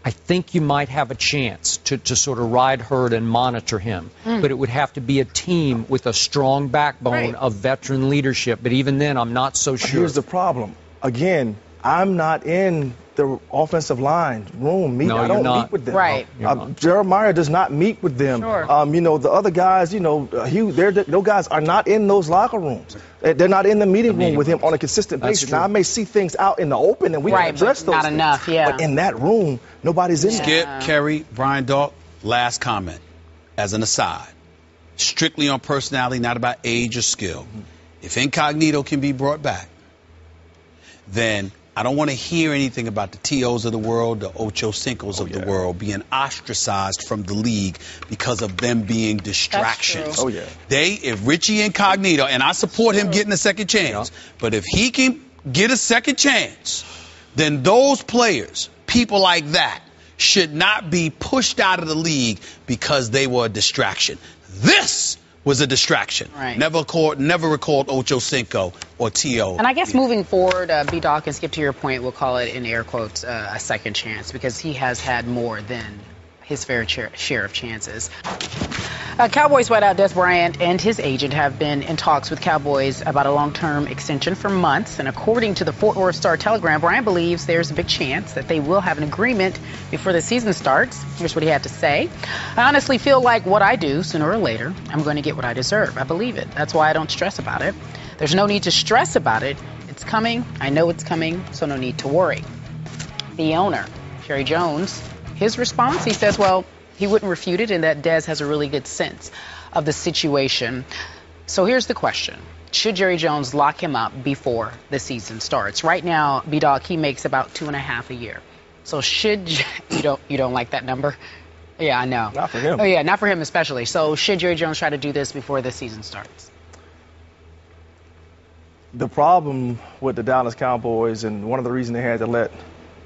C: I think you might have a chance to sort of ride herd and monitor him. But it would have to be a team with a strong backbone of veteran leadership. But even then, I'm not so sure.
I: Here's the problem. Again, I'm not in the offensive line room. I don't meet with them. Jeremiah does not meet with them. The other guys, those guys are not in those locker rooms. They're not in the meeting room with him on a consistent basis. Now, I may see things out in the open, and we can address those things.
A: Enough,
I: But in that room, nobody's in there.
B: Skip, Kerry, Brian Dawk, last comment. As an aside, strictly on personality, not about age or skill. If Incognito can be brought back, then I don't want to hear anything about the T.O.s of the world, the Ocho Cincos of the world being ostracized from the league because of them being distractions. If Richie Incognito, and I support him getting a second chance, but if he can get a second chance, then those players, people like that, should not be pushed out of the league because they were a distraction. This was a distraction. Never recalled Ocho Cinco or T.O.
A: And I guess moving forward, B-Doc, and Skip, to your point, we'll call it in air quotes a second chance because he has had more than his fair share of chances. Cowboys wideout Dez Bryant and his agent have been in talks with Cowboys about a long-term extension for months. And according to the Fort Worth Star-Telegram, Bryant believes there's a big chance that they will have an agreement before the season starts. Here's what he had to say. I honestly feel like what I do, sooner or later, I'm going to get what I deserve. I believe it. That's why I don't stress about it. There's no need to stress about it. It's coming. I know it's coming, so no need to worry. The owner, Jerry Jones, his response, he says, well, he wouldn't refute it and that Dez has a really good sense of the situation. So here's the question. Should Jerry Jones lock him up before the season starts? Right now, B-Dog, he makes about $2.5 a year. So should you don't like that number? Yeah, I know.
I: Not for him.
A: Oh yeah, not for him especially. So should Jerry Jones try to do this before the season starts?
I: The problem with the Dallas Cowboys, and one of the reasons they had to let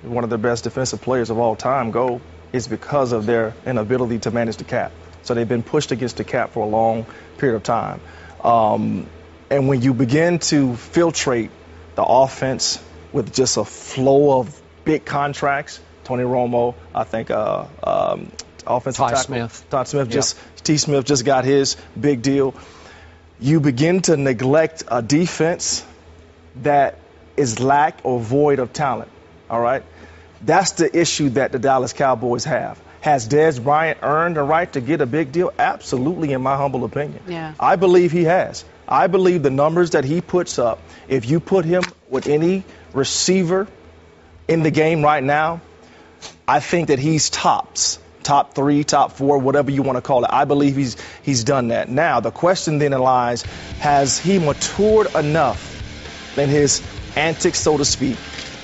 I: one of their best defensive players of all time go, is because of their inability to manage the cap. So they've been pushed against the cap for a long period of time. And when you begin to filtrate the offense with just a flow of big contracts, Tony Romo, I think offensive tackle, Todd Smith, T. Smith just got his big deal. You begin to neglect a defense that is lack or void of talent, all right? That's the issue that the Dallas Cowboys have. Has Dez Bryant earned the right to get a big deal? Absolutely, in my humble opinion.
A: Yeah.
I: I believe he has. I believe the numbers that he puts up, if you put him with any receiver in the game right now, I think that he's top 3, top 4, whatever you want to call it. I believe he's done that. Now, the question then lies, has he matured enough in his antics, so to speak,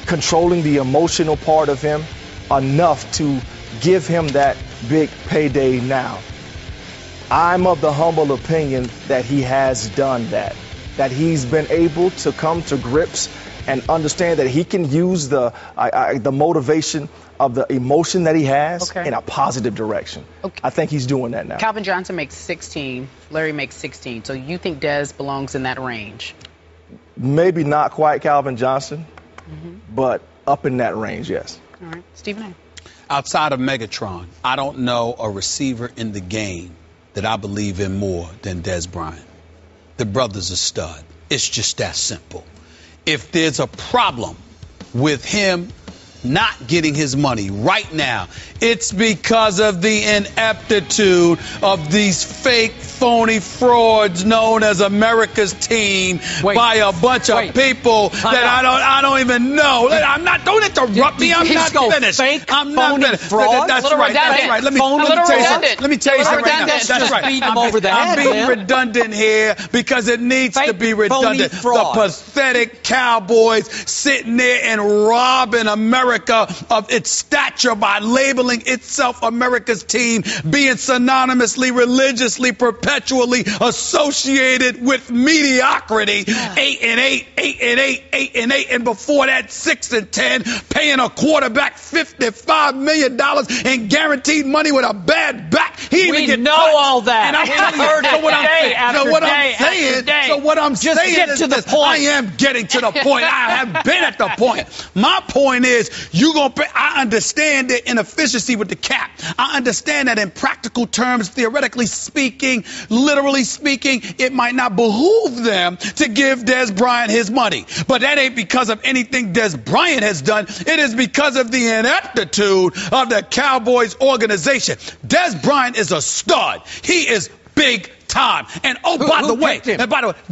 I: controlling the emotional part of him enough to give him that big payday now? I'm of the humble opinion that he has done that he's been able to come to grips and understand that he can use the motivation of the emotion that he has in a positive direction. Okay. I think he's doing that now.
A: Calvin Johnson makes 16. Larry makes 16. So you think Dez belongs in that range?
I: Maybe not quite Calvin Johnson, but up in that range, yes.
A: All right. Stephen A.
B: Outside of Megatron, I don't know a receiver in the game that I believe in more than Dez Bryant. The brother's a stud. It's just that simple. If there's a problem with him not getting his money right now, it's because of the ineptitude of these fake, phony frauds known as America's team by a bunch of people that I don't even know. I'm not. Don't interrupt me. I'm not finished. I'm not finished. That's right. That's right. Let me tell you something right now. That's right. I'm being redundant here because it needs to be redundant. The pathetic Cowboys sitting there and robbing America of its stature by labeling itself America's team, being synonymously, religiously, perpetually associated with mediocrity. 8-8, 8-8, 8-8, and before that 6-10, paying a quarterback $55 million in guaranteed money with a bad back. He even get
C: know
B: cut.
C: All that.
B: And I'm
C: heard it day after day.
B: So what I'm saying is this. I am getting to the point. I have been at the point. My point is, I understand the inefficiency with the cap. I understand that in practical terms, theoretically speaking, literally speaking, it might not behoove them to give Dez Bryant his money. But that ain't because of anything Dez Bryant has done. It is because of the ineptitude of the Cowboys organization. Dez Bryant is a stud. He is big time. And by the way,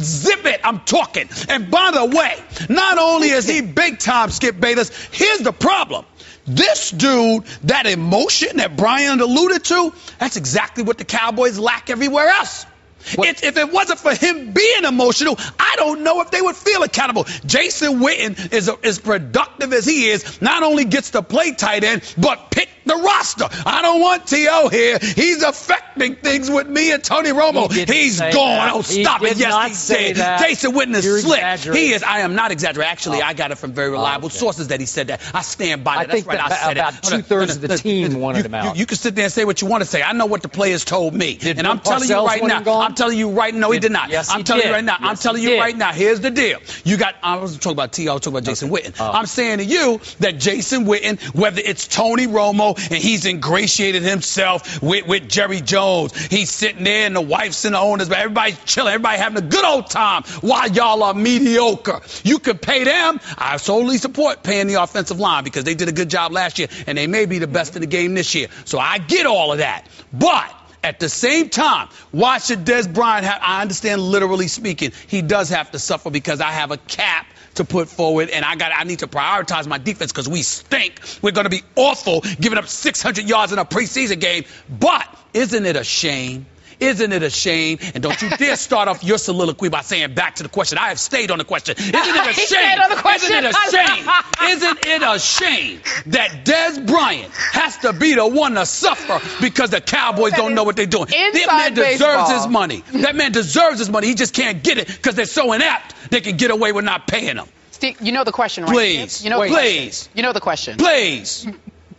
B: zip it, I'm talking. And by the way, not only is he big time, Skip Bayless, here's the problem. This dude, that emotion that Brian alluded to, that's exactly what the Cowboys lack everywhere else. If it wasn't for him being emotional, I don't know if they would feel accountable. Jason Witten is as productive as he is, not only gets to play tight end, but pick the roster. I don't want T.O. here. He's affecting things with me and Tony Romo. He's gone. Oh, stop it. Yes, he did. Jason Witten is slick. He is. I am not exaggerating. Actually, I got it from very reliable sources that he said that. I stand by that. That's right. I said
C: about two-thirds of the team wanted him out.
B: You can sit there and say what you want to say. I know what the players told me. And I'm telling you right now. I'm telling you right now. No, he did not.
C: Yes,
B: I'm telling you right now. I'm telling you right now. Here's the deal. You got. I wasn't talking about T.O. I was talking about Jason Witten. I'm saying to you that Jason Witten, whether it's Tony Romo and he's ingratiated himself with Jerry Jones, he's sitting there and the wives and the owners, but everybody's chilling, everybody having a good old time while y'all are mediocre. You could pay them. I solely support paying the offensive line because they did a good job last year and they may be the best in the game this year. So I get all of that. But at the same time, why should Dez Bryant have, I understand literally speaking, he does have to suffer because I have a cap to put forward, and I need to prioritize my defense because we stink. We're going to be awful, giving up 600 yards in a preseason game. But isn't it a shame? Isn't it a shame? And don't you dare start off your soliloquy by saying back to the question. I have stayed on the question. Isn't it a shame? Isn't it a shame? Isn't it a shame that Dez Bryant has to be the one to suffer because the Cowboys don't know what they're doing? That man deserves his money. That man deserves his money. He just can't get it because they're so inept they can get away with not paying him.
A: Steve, you know the question, right?
B: Please.
A: You know
B: please.
A: You know the question.
B: Please.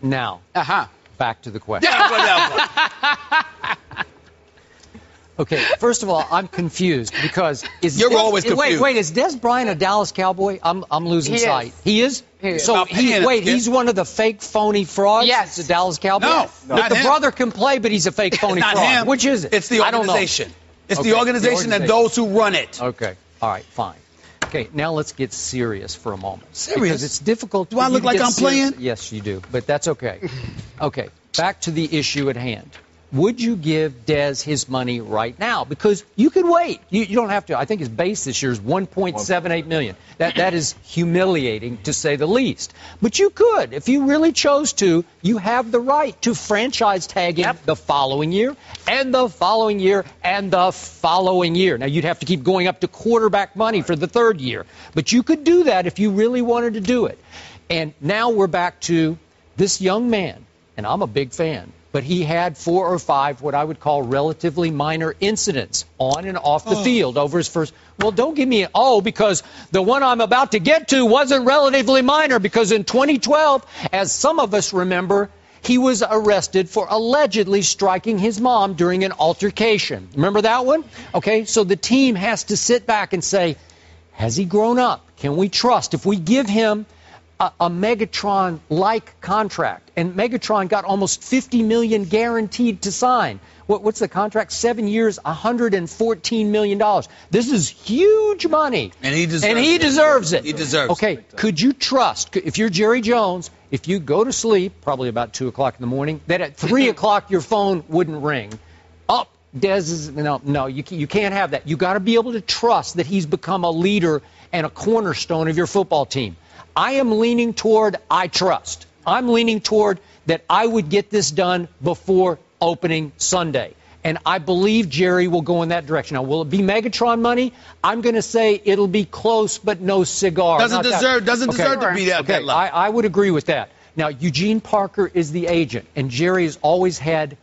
C: Now, back to the question.
B: Yeah, whatever.
C: Okay, first of all, I'm confused because
B: you're always confused.
C: Wait, is Dez Bryant a Dallas Cowboy? I'm losing sight. He is? So he's one of the fake phony frauds?
A: Yes.
C: The Dallas Cowboy?
B: No,
C: but the brother can play, but he's a fake phony fraud.
B: Him.
C: Which is it?
B: It's the organization. It's the organization and those who run it.
C: Okay. All right, fine. Okay, now let's get serious for a moment.
B: Serious?
C: Because it's difficult.
B: Do I look like I'm playing?
C: Yes, you do, but that's okay. Okay, back to the issue at hand. Would you give Dez his money right now? Because you could wait. You don't have to. I think his base this year is $1.78 million. That is humiliating, to say the least. But you could. If you really chose to, you have the right to franchise tag him the following year, and the following year, and the following year. Now, you'd have to keep going up to quarterback money for the third year. But you could do that if you really wanted to do it. And now we're back to this young man, and I'm a big fan. But he had 4 or 5 what I would call relatively minor incidents on and off the field over his first. Well, don't give me an because the one I'm about to get to wasn't relatively minor, because in 2012, as some of us remember, he was arrested for allegedly striking his mom during an altercation. Remember that one? Okay, so the team has to sit back and say, has he grown up? Can we trust? If we give him a Megatron-like contract, and Megatron got almost $50 million guaranteed to sign. What's the contract? 7 years, $114 million. This is huge money.
B: And he deserves it.
C: He deserves it. Okay, could you trust, if you're Jerry Jones, if you go to sleep, probably about 2 o'clock in the morning, that at 3 o'clock your phone wouldn't ring? Dez is, no, you can't have that. You got to be able to trust that he's become a leader and a cornerstone of your football team. I am leaning toward I trust. I'm leaning toward that I would get this done before opening Sunday. And I believe Jerry will go in that direction. Now, will it be Megatron money? I'm going to say it'll be close, but no cigar.
B: Doesn't deserve to be that level.
C: I would agree with that. Now, Eugene Parker is the agent, and Jerry has always had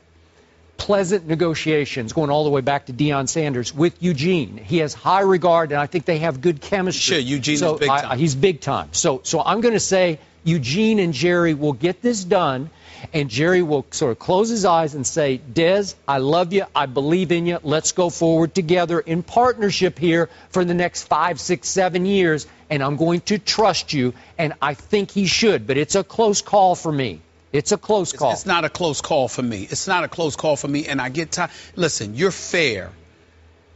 C: pleasant negotiations going all the way back to Deion Sanders with Eugene. He has high regard, and I think they have good chemistry.
B: Sure, Eugene is big time.
C: He's big time. So I'm going to say Eugene and Jerry will get this done, and Jerry will sort of close his eyes and say, Dez, I love you. I believe in you. Let's go forward together in partnership here for the next 5, 6, 7 years, and I'm going to trust you, and I think he should, but it's a close call for me. It's a close call.
B: It's not a close call for me. It's not a close call for me, and I get tired. Listen, you're fair.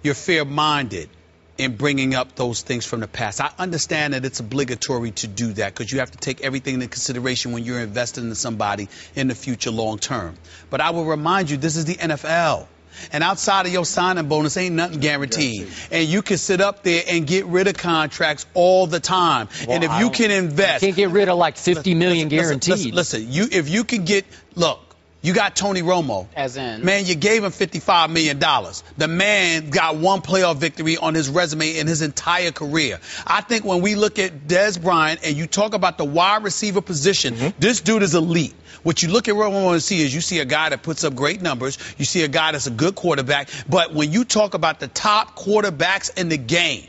B: You're fair-minded in bringing up those things from the past. I understand that it's obligatory to do that because you have to take everything into consideration when you're investing in somebody in the future long term. But I will remind you, this is the NFL. And outside of your signing bonus, ain't nothing guaranteed. And you can sit up there and get rid of contracts all the time. Well, and if you can invest.
C: You can't get rid of like $50 million guaranteed.
B: Listen, if you can get, look, you got Tony Romo.
A: As in?
B: Man, you gave him $55 million. The man got one playoff victory on his resume in his entire career. I think when we look at Dez Bryant and you talk about the wide receiver position, this dude is elite. What you look at Romo and see is you see a guy that puts up great numbers. You see a guy that's a good quarterback. But when you talk about the top quarterbacks in the game,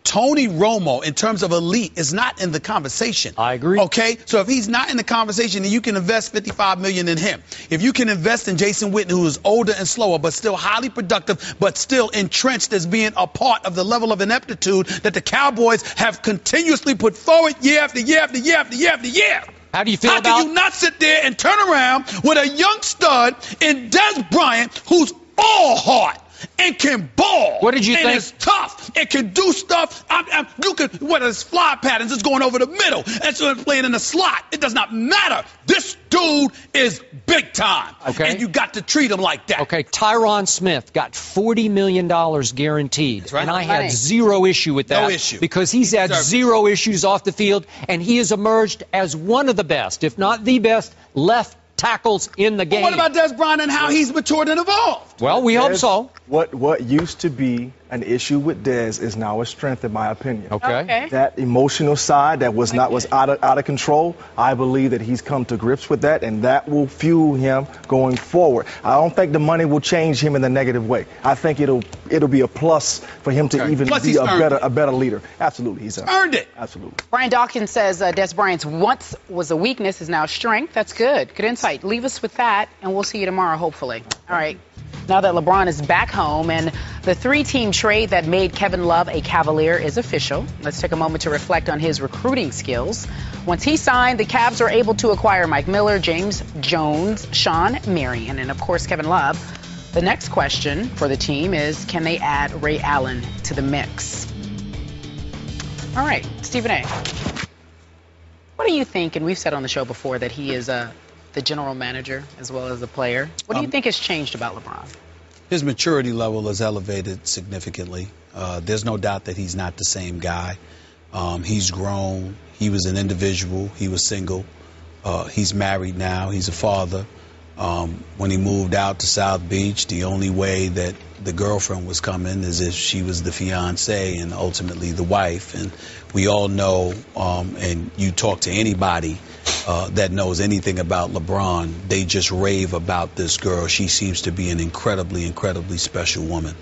B: Tony Romo, in terms of elite, is not in the conversation.
C: I agree.
B: Okay? So if he's not in the conversation, then you can invest $55 million in him. If you can invest in Jason Witten, who is older and slower, but still highly productive, but still entrenched as being a part of the level of ineptitude that the Cowboys have continuously put forward year after year after year after year after year.
C: How do you feel
B: How can you not sit there and turn around with a young stud in Dez Bryant who's all heart and can ball?
C: What did you think?
B: And is tough stuff. It can do stuff. You can, whether it's fly patterns, it's going over the middle. That's playing in the slot. It does not matter. This dude is big time.
C: Okay.
B: And you got to treat him like that.
C: Okay, Tyron Smith got $40 million guaranteed.
B: That's right.
C: And I had zero issue with that.
B: No issue.
C: Because he's had zero issues off the field, and he has emerged as one of the best, if not the best, left tackles in the game.
B: Well, what about Dez Bryant and how he's matured and evolved?
C: Well, we hope so.
I: What used to be an issue with Dez is now a strength, in my opinion.
C: Okay.
I: That emotional side that was out of control, I believe that he's come to grips with that, and that will fuel him going forward. I don't think the money will change him in the negative way. I think it'll be a plus for him to even be a better leader. Absolutely, he's
B: earned it.
I: Absolutely.
A: Brian Dawkins says Dez Bryant's once was a weakness is now a strength. That's good. Good insight. Leave us with that, and we'll see you tomorrow, hopefully. All right. Now that LeBron is back home and the three-team trade that made Kevin Love a Cavalier is official, let's take a moment to reflect on his recruiting skills. Once he signed, the Cavs were able to acquire Mike Miller, James Jones, Sean Marion, and, of course, Kevin Love. The next question for the team is, can they add Ray Allen to the mix? All right, Stephen A. What do you think, and we've said on the show before that he is the general manager as well as the player. What do you think has changed about LeBron?
B: His maturity level is elevated significantly. There's no doubt that he's not the same guy. He's grown. He was an individual. He was single. He's married now. He's a father. When he moved out to South Beach, the only way that the girlfriend was coming is if she was the fiance and ultimately the wife. And we all know, and you talk to anybody that knows anything about LeBron, they just rave about this girl. She seems to be an incredibly, incredibly special woman.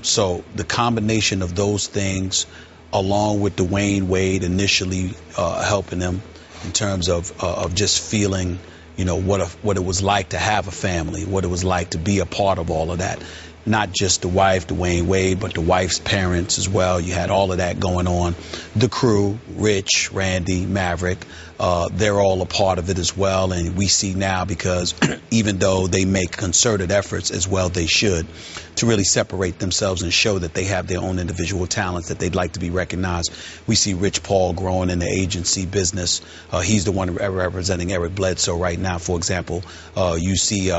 B: So the combination of those things, along with Dwyane Wade initially helping him in terms of just feeling, you know, what it was like to have a family, what it was like to be a part of all of that. Not just the wife, Dwyane Wade, but the wife's parents as well. You had all of that going on. The crew, Rich, Randy, Maverick, they're all a part of it as well. And we see now, because even though they make concerted efforts, as well they should, to really separate themselves and show that they have their own individual talents, that they'd like to be recognized. We see Rich Paul growing in the agency business. He's the one representing Eric Bledsoe right now, for example. You see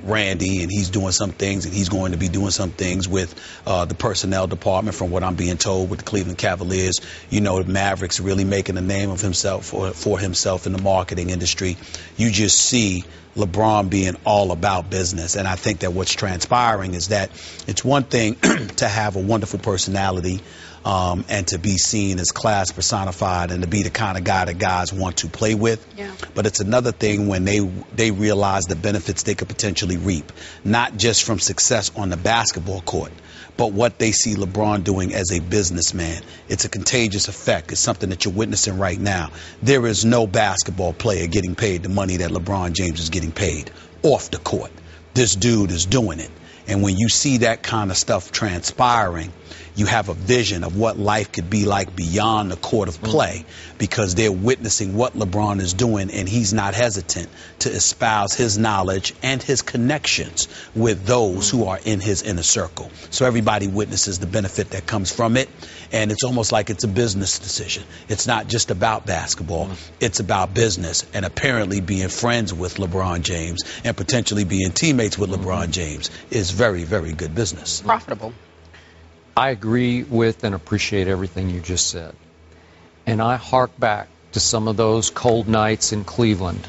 B: Randy, and he's doing some things, and he's going to be doing some things with the personnel department, from what I'm being told, with the Cleveland Cavaliers. You know, Maverick's really making a name of himself for himself in the marketing industry. You just see LeBron being all about business. And I think that what's transpiring is that it's one thing to have a wonderful personality and to be seen as class personified and to be the kind of guy that guys want to play with. Yeah. But it's another thing when they realize the benefits they could potentially reap, not just from success on the basketball court, but what they see LeBron doing as a businessman. It's a contagious effect. It's something that you're witnessing right now. There is no basketball player getting paid the money that LeBron James is getting paid off the court. This dude is doing it. And when you see that kind of stuff transpiring, you have a vision of what life could be like beyond the court of play, because they're witnessing what LeBron is doing, and he's not hesitant to espouse his knowledge and his connections with those who are in his inner circle. So everybody witnesses the benefit that comes from it, and it's almost like it's a business decision. It's not just about basketball. It's about business, and apparently being friends with LeBron James and potentially being teammates with LeBron James is very, very good business.
A: Profitable.
C: I agree with and appreciate everything you just said. And I hark back to some of those cold nights in Cleveland.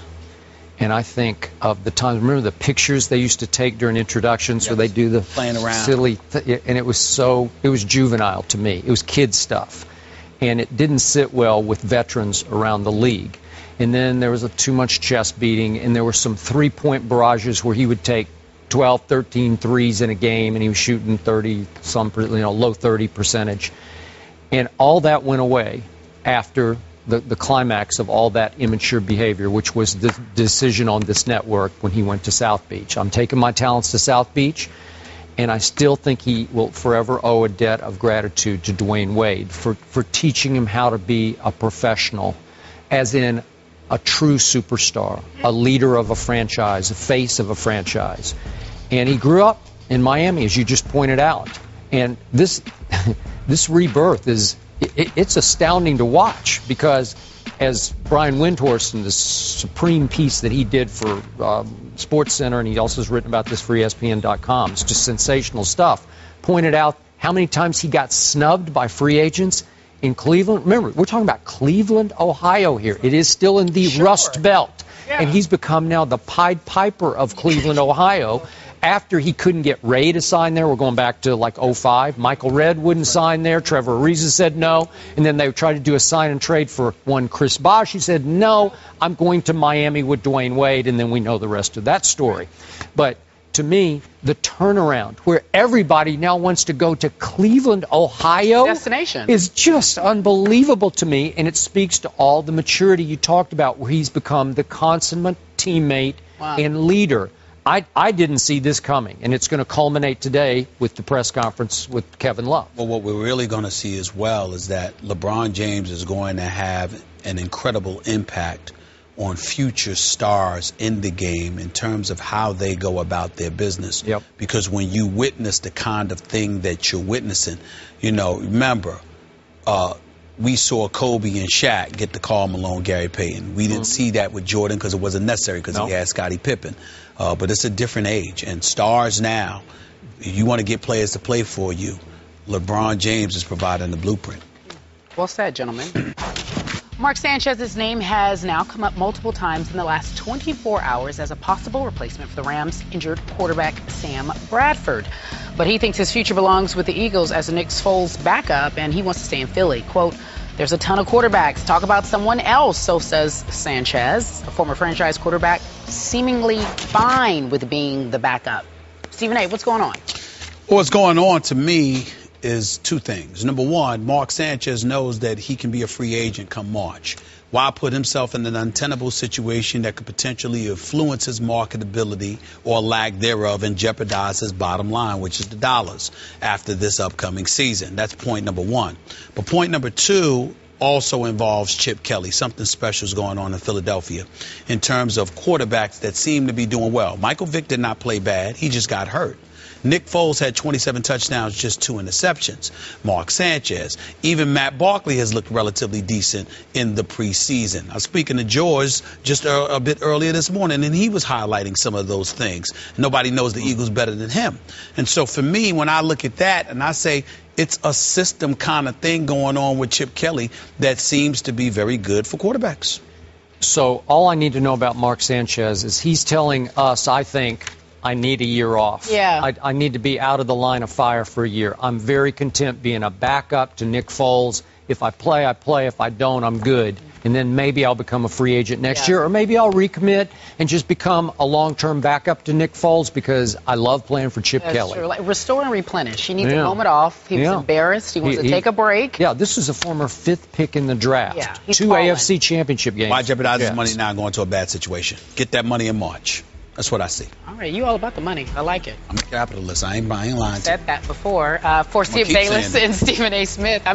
C: And I think of the times, remember the pictures they used to take during introductions, where they do the
B: playing around
C: silly, and it was juvenile to me. It was kid stuff. And it didn't sit well with veterans around the league. And then there was too much chest beating, and there were some three-point barrages where he would take 12, 13 threes in a game, and he was shooting 30, low 30 percentage. And all that went away after the climax of all that immature behavior, which was the decision on this network when he went to South Beach. I'm taking my talents to South Beach, and I still think he will forever owe a debt of gratitude to Dwyane Wade for teaching him how to be a professional, as in a true superstar, a leader of a franchise, a face of a franchise. And he grew up in Miami, as you just pointed out. And this, this rebirth it's astounding to watch, because as Brian Windhorst in the supreme piece that he did for SportsCenter, and he also has written about this for ESPN.com, it's just sensational stuff, pointed out how many times he got snubbed by free agents in Cleveland. Remember, we're talking about Cleveland, Ohio here. It is still in the Rust Belt. Yeah. And he's become now the Pied Piper of Cleveland, Ohio. After he couldn't get Ray to sign there, we're going back to like 05. Michael Redd wouldn't sign there. Trevor Ariza said no. And then they tried to do a sign and trade for one Chris Bosh. He said, no, I'm going to Miami with Dwayne Wade. And then we know the rest of that story. But to me, the turnaround where everybody now wants to go to Cleveland, Ohio,
A: destination,
C: is just unbelievable to me. And it speaks to all the maturity you talked about, where he's become the consummate teammate and leader. I didn't see this coming, and it's going to culminate today with the press conference with Kevin Love.
B: Well, what we're really going to see as well is that LeBron James is going to have an incredible impact on future stars in the game in terms of how they go about their business.
C: Yep.
B: Because when you witness the kind of thing that you're witnessing, you know, remember, we saw Kobe and Shaq get the Karl Malone, Gary Payton. We didn't see that with Jordan because it wasn't necessary, because he had Scottie Pippen. But it's a different age. And stars now, if you want to get players to play for you, LeBron James is providing the blueprint.
A: Well said, gentlemen. Mark Sanchez's name has now come up multiple times in the last 24 hours as a possible replacement for the Rams' injured quarterback Sam Bradford. But he thinks his future belongs with the Eagles as Nick Foles' backup, and he wants to stay in Philly. Quote, there's a ton of quarterbacks. Talk about someone else, so says Sanchez, a former franchise quarterback, seemingly fine with being the backup. Stephen A., what's going on?
B: What's going on to me is two things. Number one, Mark Sanchez knows that he can be a free agent come March. Why put himself in an untenable situation that could potentially influence his marketability or lack thereof and jeopardize his bottom line, which is the dollars, after this upcoming season? That's point number one. But point number two also involves Chip Kelly. Something special is going on in Philadelphia in terms of quarterbacks that seem to be doing well. Michael Vick did not play bad. He just got hurt. Nick Foles had 27 touchdowns, just 2 interceptions. Mark Sanchez. Even Matt Barkley has looked relatively decent in the preseason. I was speaking to George just a bit earlier this morning, and he was highlighting some of those things. Nobody knows the Eagles better than him. And so for me, when I look at that and I say it's a system kind of thing going on with Chip Kelly that seems to be very good for quarterbacks.
C: So all I need to know about Mark Sanchez is he's telling us, I think, I need a year off.
A: Yeah.
C: I need to be out of the line of fire for a year. I'm very content being a backup to Nick Foles. If I play, I play. If I don't, I'm good. And then maybe I'll become a free agent next year, or maybe I'll recommit and just become a long-term backup to Nick Foles, because I love playing for Chip Kelly.
A: True. Like, restore and replenish. He needs a moment off. He was embarrassed. He wants to take a break.
C: Yeah, this is a former 5th pick in the draft.
A: Yeah,
C: 2 AFC championship games.
B: Why jeopardize his money now going to a bad situation? Get that money in March. That's what I see.
A: All right, you all about the money. I like it.
B: I'm a capitalist. I ain't lying.
A: Said that before. For Steve Bayless and Stephen A. Smith.